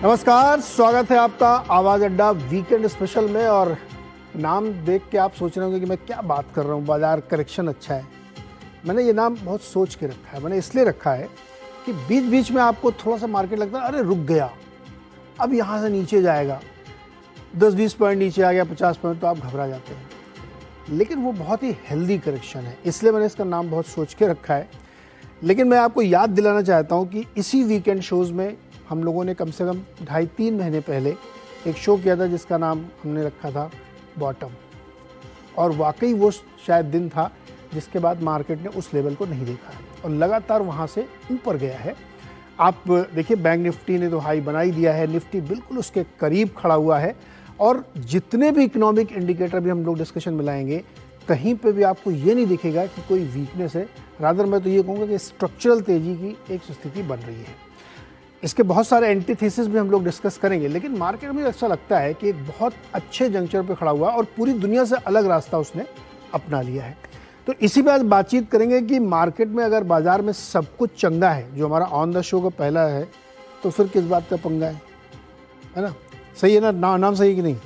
नमस्कार, स्वागत है आपका आवाज अड्डा वीकेंड स्पेशल में। और नाम देख के आप सोच रहे होंगे कि मैं क्या बात कर रहा हूँ, बाजार करेक्शन अच्छा है। मैंने ये नाम बहुत सोच के रखा है। मैंने इसलिए रखा है कि बीच बीच में आपको थोड़ा सा मार्केट लगता है अरे रुक गया, अब यहाँ से नीचे जाएगा, 10-20 पॉइंट नीचे आ गया, 50 पॉइंट, तो आप घबरा जाते हैं। लेकिन वो बहुत ही हेल्दी करेक्शन है, इसलिए मैंने इसका नाम बहुत सोच के रखा है। लेकिन मैं आपको याद दिलाना चाहता हूँ कि इसी वीकेंड शोज़ में हम लोगों ने कम से कम 2.5-3 महीने पहले एक शो किया था जिसका नाम हमने रखा था बॉटम। और वाकई वो शायद दिन था जिसके बाद मार्केट ने उस लेवल को नहीं देखा है और लगातार वहाँ से ऊपर गया है। आप देखिए, बैंक निफ्टी ने तो हाई बना ही दिया है, निफ्टी बिल्कुल उसके करीब खड़ा हुआ है। और जितने भी इकोनॉमिक इंडिकेटर भी हम लोग डिस्कशन में लाएंगे, कहीं पे भी आपको ये नहीं दिखेगा कि कोई वीकनेस है। रादर मैं तो ये कहूँगा कि स्ट्रक्चरल तेजी की एक स्थिति बन रही है। इसके बहुत सारे एंटीथेसिस भी हम लोग डिस्कस करेंगे, लेकिन मार्केट में ऐसा लगता है कि एक बहुत अच्छे जंक्चर पे खड़ा हुआ और पूरी दुनिया से अलग रास्ता उसने अपना लिया है। तो इसी पे आज बातचीत करेंगे कि मार्केट में अगर बाजार में सब कुछ चंगा है, जो हमारा ऑन द शो का पहला है, तो फिर किस बात का पंगा है ना? सही है ना? नाम सही कि नहीं?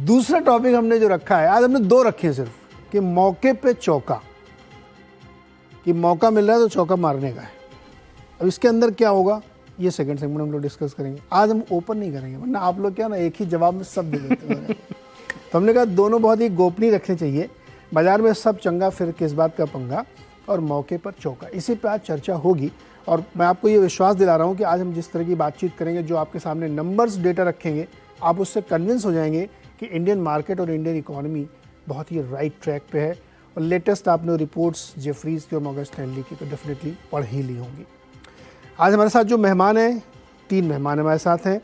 दूसरा टॉपिक हमने जो रखा है, आज हमने 2 रखे हैं सिर्फ, कि मौके पे चौका, कि मौका मिल रहा है तो चौका मारने का है। अब इसके अंदर क्या होगा, ये सेकंड सेगमेंट हम लोग डिस्कस करेंगे। आज हम ओपन नहीं करेंगे, वरना आप लोग क्या ना एक ही जवाब में सब दे देते हैं। तो हमने कहा दोनों बहुत ही गोपनीय रखने चाहिए। बाजार में सब चंगा, फिर किस बात का पंगा, और मौके पर चौका, इसी पे आज चर्चा होगी। और मैं आपको ये विश्वास दिला रहा हूँ कि आज हम जिस तरह की बातचीत करेंगे, जो आपके सामने नंबर्स डेटा रखेंगे, आप उससे कन्विंस हो जाएंगे कि इंडियन मार्केट और इंडियन इकोनॉमी बहुत ही राइट ट्रैक पे है। और लेटेस्ट आपने रिपोर्ट्स जेफरीज की और मॉर्गन स्टैनली की तो डेफिनेटली पढ़ ही ली होंगी। आज हमारे साथ जो मेहमान हैं, 3 मेहमान हमारे साथ हैं।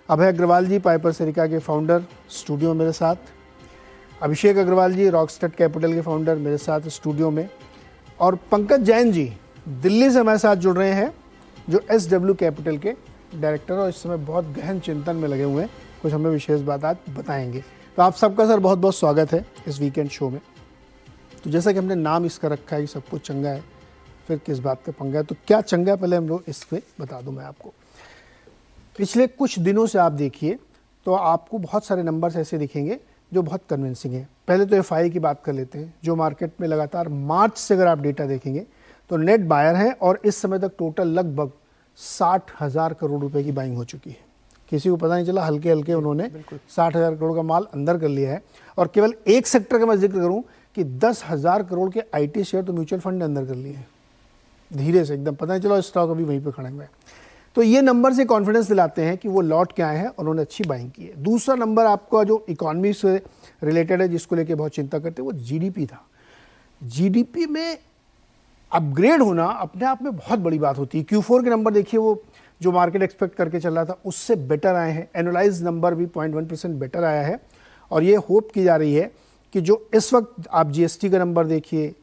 अभय अग्रवाल जी, पाइपर सेरिका के फाउंडर, स्टूडियो में मेरे साथ। अभिषेक अग्रवाल जी, रॉकस्टार कैपिटल के फाउंडर, मेरे साथ स्टूडियो में। और पंकज जैन जी दिल्ली से हमारे साथ जुड़ रहे हैं, जो SW कैपिटल के डायरेक्टर और इस समय बहुत गहन चिंतन में लगे हुए हैं। कुछ हमें विशेष बात आज बताएंगे। तो आप सबका सर बहुत बहुत स्वागत है इस वीकेंड शो में। तो जैसा कि हमने नाम इसका रखा है कि सब कुछ चंगा है, फिर किस बात का पंगा है, तो क्या चंगा है पहले हम लोग इस पे बता दूं मैं आपको। पिछले कुछ दिनों से आप देखिए तो आपको बहुत सारे नंबर्स ऐसे दिखेंगे जो बहुत कन्विंसिंग हैं। पहले तो FI की बात कर लेते हैं, जो मार्केट में लगातार मार्च से अगर आप डेटा देखेंगे तो नेट बायर है और इस समय तक टोटल लगभग 60,000 करोड़ रुपए की बाइंग हो चुकी है। किसी को पता नहीं चला, हल्के हल्के उन्होंने 60,000 करोड़ का माल अंदर कर लिया है। और केवल एक सेक्टर का मैं जिक्र करूं कि 10,000 करोड़ के IT शेयर तो म्यूचुअल फंड ने अंदर कर लिए हैं, धीरे से, एकदम पता नहीं चला, स्टॉक अभी वहीं पे खड़े हुए हैं। तो ये नंबर से कॉन्फिडेंस दिलाते हैं कि वो लौट के आए हैं और उन्होंने अच्छी बाइंग की है। दूसरा नंबर आपका जो इकोनॉमी से रिलेटेड है, जिसको लेके बहुत चिंता करते हैं, वो GDP था। GDP में अपग्रेड होना अपने आप में बहुत बड़ी बात होती है। Q4 के नंबर देखिए, वो जो मार्केट एक्सपेक्ट करके चल रहा था उससे बेटर आए हैं। एनुअलाइज नंबर भी 0.1% बेटर आया है। और ये होप की जा रही है कि जो इस वक्त आप GST का नंबर देखिए,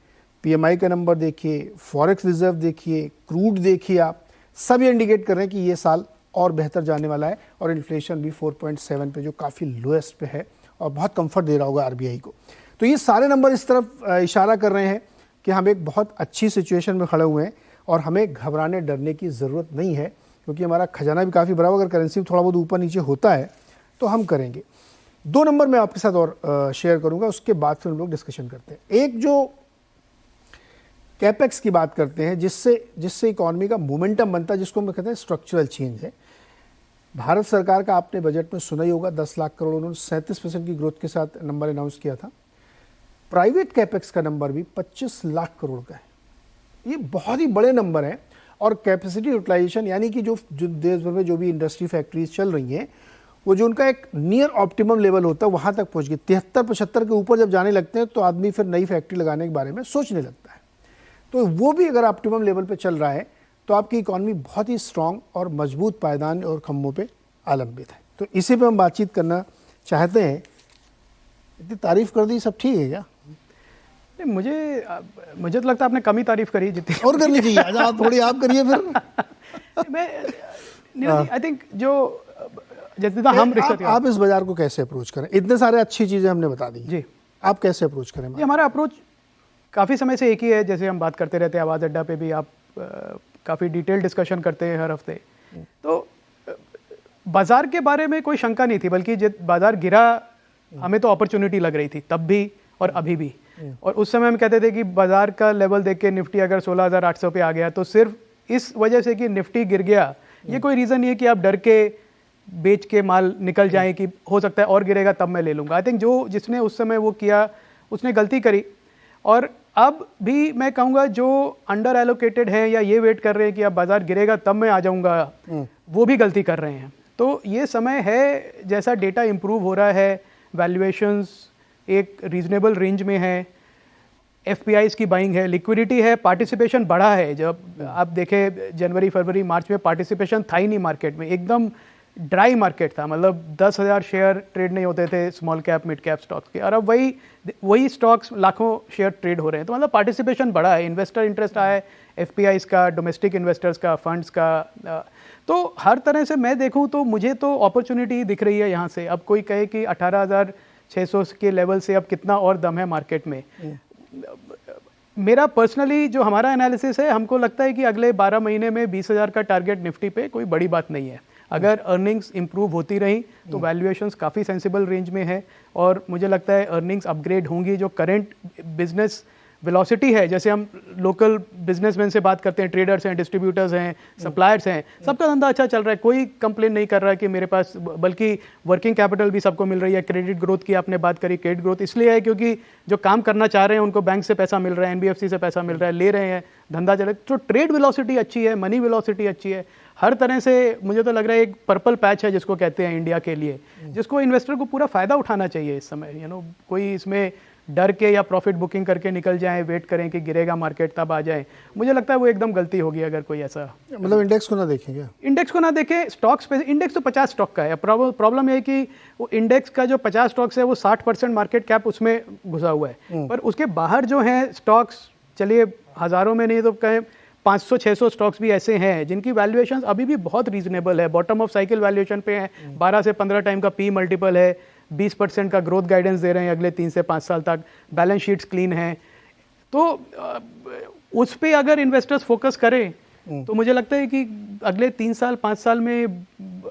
PMI का नंबर देखिए, फॉरेक्स रिजर्व देखिए, क्रूड देखिए, आप सब ये इंडिकेट कर रहे हैं कि ये साल और बेहतर जाने वाला है। और इन्फ्लेशन भी 4.7 पे, जो काफ़ी लोएस्ट पे है और बहुत कंफर्ट दे रहा होगा RBI को। तो ये सारे नंबर इस तरफ इशारा कर रहे हैं कि हम एक बहुत अच्छी सिचुएशन में खड़े हुए हैं और हमें घबराने डरने की ज़रूरत नहीं है, क्योंकि हमारा खजाना भी काफ़ी बड़ा। अगर करेंसी थोड़ा बहुत ऊपर नीचे होता है तो हम करेंगे। 2 नंबर मैं आपके साथ और शेयर करूँगा, उसके बाद फिर हम लोग डिस्कशन करते हैं। एक जो कैपेक्स की बात करते हैं, जिससे इकोनॉमी का मोमेंटम बनता है, जिसको हम कहते हैं स्ट्रक्चरल चेंज है। भारत सरकार का आपने बजट में सुना ही होगा, 10 लाख करोड़, उन्होंने 37% की ग्रोथ के साथ नंबर अनाउंस किया था। प्राइवेट कैपेक्स का नंबर भी 25 लाख करोड़ का है। ये बहुत ही बड़े नंबर हैं। और कैपेसिटी यूटिलाइजेशन, यानी कि जो देश भर में जो भी इंडस्ट्री फैक्ट्रीज चल रही हैं, वो जो उनका एक नियर ऑप्टिमम लेवल होता है, वहाँ तक पहुँच गई। 73-75 के ऊपर जब जाने लगते हैं तो आदमी फिर नई फैक्ट्री लगाने के बारे में सोचने लगता है। तो वो भी अगर ऑप्टिमम लेवल पे चल रहा है तो आपकी इकोनॉमी बहुत ही स्ट्रांग और मजबूत पायदान और खम्भों पे आलंबित है। तो इसी पे हम बातचीत करना चाहते हैं। इतनी तारीफ कर दी, सब ठीक है क्या? नहीं, मुझे तो लगता है आपने कम ही तारीफ करी जितनी और करनी चाहिए। अच्छा, आप थोड़ी आप करिए फिर। मैं आई थिंक जो जितना हम आप इस बाजार को कैसे अप्रोच करें? इतने सारे अच्छी चीजें हमने बता दी जी, आप कैसे अप्रोच करें? हमारा अप्रोच काफ़ी समय से एक ही है। जैसे हम बात करते रहते हैं, आवाज़ अड्डा पे भी आप काफ़ी डिटेल डिस्कशन करते हैं हर हफ्ते। तो बाजार के बारे में कोई शंका नहीं थी, बल्कि जब बाजार गिरा हमें तो अपॉर्चुनिटी लग रही थी तब भी और अभी भी। और उस समय हम कहते थे कि बाजार का लेवल देख के निफ्टी अगर 16,800 पे आ गया तो सिर्फ इस वजह से कि निफ्टी गिर गया, ये कोई रीज़न नहीं है कि आप डर के बेच के माल निकल जाएं कि हो सकता है और गिरेगा तब मैं ले लूँगा। आई थिंक जिसने उस समय वो किया उसने गलती करी। और अब भी मैं कहूँगा जो अंडर एलोकेटेड है या ये वेट कर रहे हैं कि अब बाजार गिरेगा तब मैं आ जाऊँगा, वो भी गलती कर रहे हैं। तो ये समय है, जैसा डेटा इम्प्रूव हो रहा है, वैल्यूएशंस एक रीजनेबल रेंज में है, एफपीआईज की बाइंग है, लिक्विडिटी है, पार्टिसिपेशन बढ़ा है। जब आप देखें जनवरी फरवरी मार्च में पार्टिसिपेशन था ही नहीं मार्केट में, एकदम ड्राई मार्केट था, मतलब 10,000 शेयर ट्रेड नहीं होते थे small cap mid cap stocks के, और अब वही स्टॉक्स लाखों शेयर ट्रेड हो रहे हैं। तो मतलब पार्टिसिपेशन बढ़ा है, इन्वेस्टर इंटरेस्ट आया है, एफपीआईज का, डोमेस्टिक इन्वेस्टर्स का, फंड्स का। तो हर तरह से मैं देखूं तो मुझे तो अपॉर्चुनिटी दिख रही है यहाँ से। अब कोई कहे कि 18,600 के लेवल से अब कितना और दम है मार्केट में, मेरा पर्सनली जो हमारा एनालिसिस है, हमको लगता है कि अगले 12 महीने में 20,000 का टारगेट निफ्टी पे कोई बड़ी बात नहीं है। अगर अर्निंग्स इंप्रूव होती रही तो वैल्यूएशंस काफ़ी सेंसिबल रेंज में है, और मुझे लगता है अर्निंग्स अपग्रेड होंगी। जो करंट बिजनेस वेलोसिटी है, जैसे हम लोकल बिजनेसमैन से बात करते हैं, ट्रेडर्स हैं, डिस्ट्रीब्यूटर्स हैं, सप्लायर्स हैं, सबका धंधा अच्छा चल रहा है, कोई कंप्लेन नहीं कर रहा है कि मेरे पास, बल्कि वर्किंग कैपिटल भी सबको मिल रही है। क्रेडिट ग्रोथ की आपने बात करी, क्रेडिट ग्रोथ इसलिए है क्योंकि जो काम करना चाह रहे हैं उनको बैंक से पैसा मिल रहा है, एनबीएफसी से पैसा मिल रहा है, ले रहे हैं, धंधा चल रहा है। तो ट्रेड वेलोसिटी अच्छी है, मनी वेलोसिटी अच्छी है, हर तरह से मुझे तो लग रहा है एक पर्पल पैच है जिसको कहते हैं इंडिया के लिए, जिसको इन्वेस्टर को पूरा फायदा उठाना चाहिए इस समय। कोई इसमें डर के या प्रॉफिट बुकिंग करके निकल जाएं, वेट करें कि गिरेगा मार्केट तब आ जाए, मुझे लगता है वो एकदम गलती होगी अगर कोई ऐसा। मतलब इंडेक्स को ना देखें क्या? इंडेक्स को ना देखें, स्टॉक्स पे। इंडेक्स तो 50 स्टॉक का है। प्रॉब्लम ये है कि वो इंडेक्स का जो 50 स्टॉक्स है वो 60% मार्केट कैप उसमें घुसा हुआ है, पर उसके बाहर जो है स्टॉक्स, चलिए हजारों में नहीं तो कहें 500-600 स्टॉक्स भी ऐसे हैं जिनकी वैल्यूएशन अभी भी बहुत रीजनेबल है, बॉटम ऑफ साइकिल वैल्यूएशन पे है, 12 से 15 टाइम का पी मल्टीपल है, 20% का ग्रोथ गाइडेंस दे रहे हैं अगले 3 से 5 साल तक, बैलेंस शीट्स क्लीन हैं। तो उस पे अगर इन्वेस्टर्स फोकस करें तो मुझे लगता है कि अगले 3 साल 5 साल में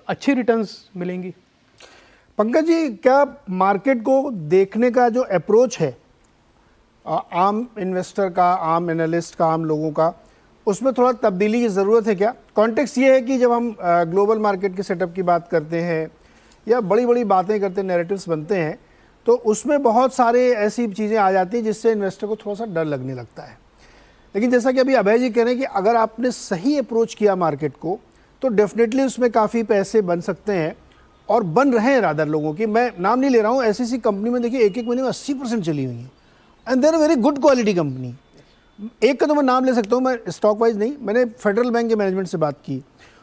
अच्छी रिटर्न्स मिलेंगी। पंकज जी, क्या मार्केट को देखने का जो अप्रोच है आम इन्वेस्टर का, आम एनालिस्ट का, आम लोगों का, उसमें थोड़ा तब्दीली की ज़रूरत है क्या? कॉन्टेक्स्ट ये है कि जब हम ग्लोबल मार्केट के सेटअप की बात करते हैं या बड़ी बड़ी बातें करते हैं, नैरेटिव्स बनते हैं, तो उसमें बहुत सारे ऐसी चीज़ें आ जाती हैं जिससे इन्वेस्टर को थोड़ा सा डर लगने लगता है। लेकिन जैसा कि अभी अभय जी कह रहे हैं कि अगर आपने सही अप्रोच किया मार्केट को तो डेफिनेटली उसमें काफ़ी पैसे बन सकते हैं, और बन रहे हैं रादर लोगों की। मैं नाम नहीं ले रहा हूँ, ऐसी कंपनी में देखिए एक महीने में 80% चली हुई है, and there very good quality company. एक का तो मैं नाम ले सकता हूँ, मैं स्टॉक वाइज नहीं, मैंने फेडरल बैंक के मैनेजमेंट से बात की,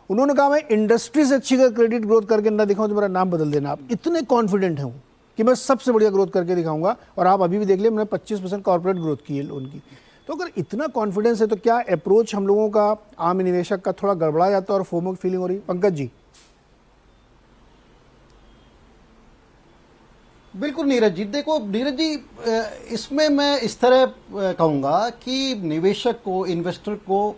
उन्होंने कहा मैं इंडस्ट्री से अच्छी का क्रेडिट ग्रोथ करके ना दिखाऊं तो मेरा नाम बदल देना। आप इतने कॉन्फिडेंट हैं कि मैं सबसे बढ़िया ग्रोथ करके दिखाऊंगा, और आप अभी भी देख लिया मैंने 25% कॉर्पोरेट ग्रोथ की है लोन की। तो अगर इतना कॉन्फिडेंस है तो क्या अप्रोच हम लोगों का, आम निवेशक का, थोड़ा गड़बड़ा जाता है और फोमो की फीलिंग हो रही? पंकज जी। बिल्कुल नीरज जी, देखो नीरज जी, इसमें मैं इस तरह कहूंगा कि निवेशक को, इन्वेस्टर को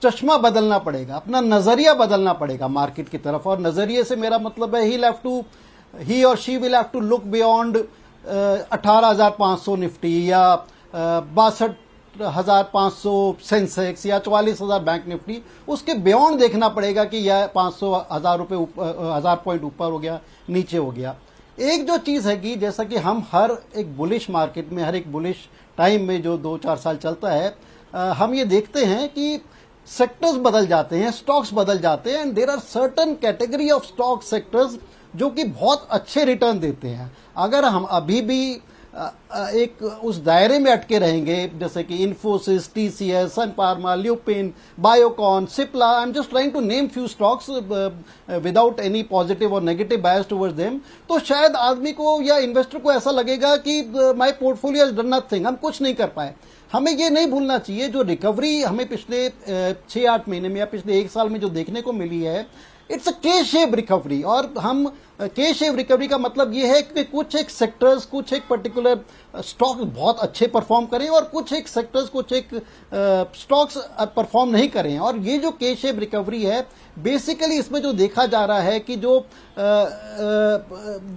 चश्मा बदलना पड़ेगा, अपना नजरिया बदलना पड़ेगा मार्केट की तरफ। और नजरिए से मेरा मतलब है ही और she will have to look beyond 18,500 Nifty या 62,500 सेंसेक्स या 44,000 बैंक निफ्टी, उसके बियॉन्ड देखना पड़ेगा कि यह 500,000 पॉइंट ऊपर हो गया, नीचे हो गया। एक जो चीज है कि जैसा कि हम हर एक बुलिश मार्केट में, हर एक बुलिश टाइम में जो 2-4 साल चलता है, हम ये देखते हैं कि सेक्टर्स बदल जाते हैं, स्टॉक्स बदल जाते हैं, and there are certain category of stock sectors जो कि बहुत अच्छे रिटर्न देते हैं। अगर हम अभी भी एक उस दायरे में अटके रहेंगे, जैसे कि Infosys, TCS, Sun Pharma, Lupin, Biocon, Cipla, I am just trying to name few stocks without any positive और नेगेटिव बायस टुवर्ड्स देम, तो शायद आदमी को या इन्वेस्टर को ऐसा लगेगा कि my portfolio has done nothing, हम कुछ नहीं कर पाए। हमें ये नहीं भूलना चाहिए, जो रिकवरी हमें पिछले 6-8 महीने में या पिछले 1 साल में जो देखने को मिली है, इट्स अ के शेप रिकवरी। और हम के शेप रिकवरी का मतलब ये है कि कुछ एक सेक्टर्स, कुछ एक पर्टिकुलर स्टॉक बहुत अच्छे परफॉर्म करें और कुछ एक सेक्टर्स, कुछ एक स्टॉक्स परफॉर्म नहीं करें। और ये जो के शेप रिकवरी है, बेसिकली इसमें जो देखा जा रहा है कि जो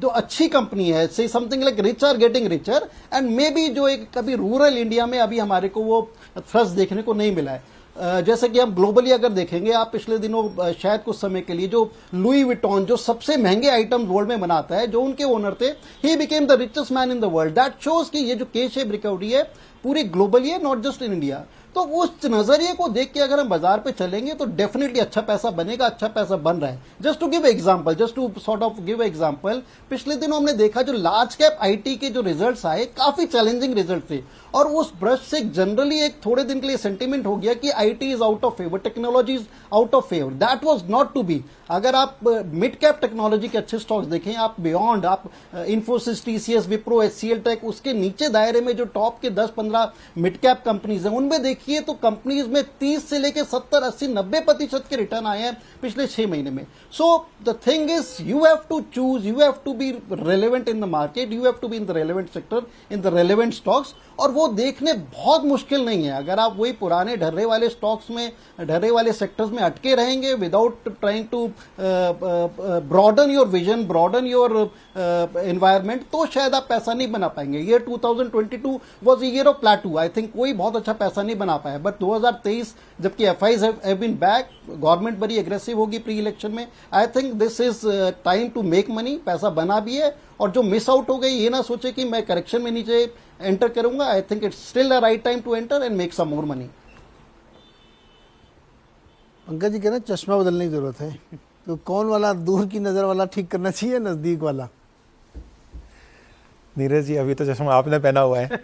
अच्छी कंपनी है, say something like rich are getting richer, and maybe जो एक कभी रूरल इंडिया में अभी हमारे को वो थ्रस्ट देखने को नहीं मिला है। जैसे कि हम ग्लोबली अगर देखेंगे, आप पिछले दिनों शायद कुछ समय के लिए जो लुई विटॉन जो सबसे महंगे आइटम वर्ल्ड में बनाता है, जो उनके ओनर थे, he became the richest man in the world. That shows कि ये जो के शेप रिकवरी है पूरी ग्लोबली है, नॉट जस्ट इन इंडिया। तो उस नजरिए को देख के अगर हम बाजार पे चलेंगे तो डेफिनेटली अच्छा पैसा बनेगा, अच्छा पैसा बन रहा है। Just to give example, just to sort of give example, पिछले दिनों हमने देखा जो लार्ज कैप आईटी के जो रिजल्ट्स आए, काफी चैलेंजिंग रिजल्ट थे, और उस ब्रश से जनरली एक थोड़े दिन के लिए सेंटीमेंट हो गया कि IT is out of favour, technology is out of favour. That was not to be. अगर आप मिड कैप टेक्नोलॉजी के अच्छे स्टॉक्स देखें, आप बियॉन्ड, आप Infosys, TCS, Wipro, HCL tech, उसके नीचे दायरे में जो टॉप के 10-15 मिड कैप कंपनीज हैं, उनमें देखिए तो कंपनीज में 30 से लेकर 70, 80, 90% के रिटर्न आए हैं पिछले 6 महीने में। So the thing is, you have to choose, you have to be relevant in the market, you have to be in the relevant sector, in the relevant stocks, और वो देखने बहुत मुश्किल नहीं है। अगर आप वही पुराने ढर्रे वाले स्टॉक्स में, ढर्रे वाले सेक्टर्स में अटके रहेंगे without trying to broaden your vision, broaden your environment, तो शायद आप पैसा नहीं बना पाएंगे। Year 2022 was a year of plateau. I think कोई बहुत अच्छा पैसा नहीं बना पाया। बट 2023 जबकि FIIs have been back, government बड़ी एग्रेसिव होगी प्री इलेक्शन में, I think this is time to make money. पैसा बना भी है, और जो मिस आउट हो गई, ये ना सोचे कि मैं करेक्शन में नीचे एंटर करूंगा। I think it's still a right time to enter and make some more money. Pankaj ji कहना चश्मा बदलने की जरूरत है, तो कौन वाला, दूर की नजर वाला ठीक करना चाहिए, नजदीक वाला? नीरज जी, अभी तो चश्मा आपने पहना हुआ है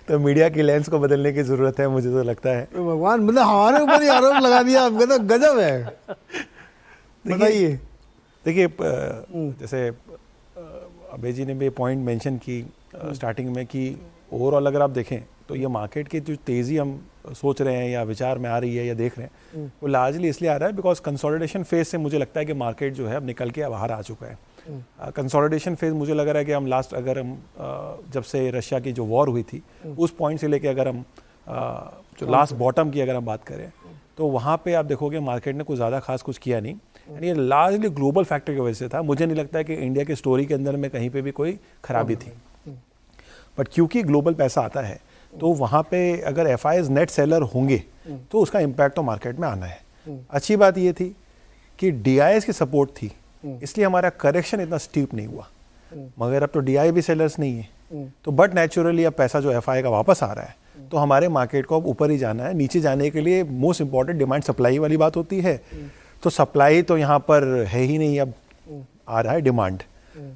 तो मीडिया की लेंस को बदलने की जरूरत है, मुझे तो लगता है। भगवान, मतलब हमारे ऊपर ही आरोप लगा दिया आपका, तो गजब है। बताइए। देखिए, जैसे अभय जी ने भी पॉइंट मेंशन की स्टार्टिंग में कि ओवरऑल अगर आप देखें तो ये मार्केट की जो तेज़ी हम सोच रहे हैं या विचार में आ रही है या देख रहे हैं, वो लार्जली इसलिए आ रहा है बिकॉज कंसोलिडेशन फेज से मुझे लगता है कि मार्केट जो है अब निकल के बाहर आ चुका है। कंसोलिडेशन फेज मुझे लग रहा है कि हम लास्ट, अगर हम जब से रशिया की जो वॉर हुई थी उस पॉइंट से लेके अगर हम जो लास्ट बॉटम की अगर हम बात करें, तो वहाँ पे आप देखोगे मार्केट ने कुछ ज़्यादा खास कुछ किया नहीं। ये लार्जली ग्लोबल फैक्टर की वजह से था। मुझे नहीं लगता है कि इंडिया की स्टोरी के अंदर में कहीं पे भी कोई खराबी थी, बट क्योंकि ग्लोबल पैसा आता है तो वहाँ पे अगर एफआईज नेट सेलर होंगे तो उसका इम्पैक्ट तो मार्केट में आना है। अच्छी बात ये थी कि डीआईएस की सपोर्ट थी, इसलिए हमारा करेक्शन इतना स्टीप नहीं हुआ। मगर अब तो डीआई भी सेलर्स नहीं है, तो बट नेचुरली अब पैसा जो एफआई का वापस आ रहा है, तो हमारे मार्केट को अब ऊपर ही जाना है। नीचे जाने के लिए मोस्ट इंपॉर्टेंट डिमांड सप्लाई वाली बात होती है, तो सप्लाई तो यहाँ पर है ही नहीं, अब आ रहा है डिमांड।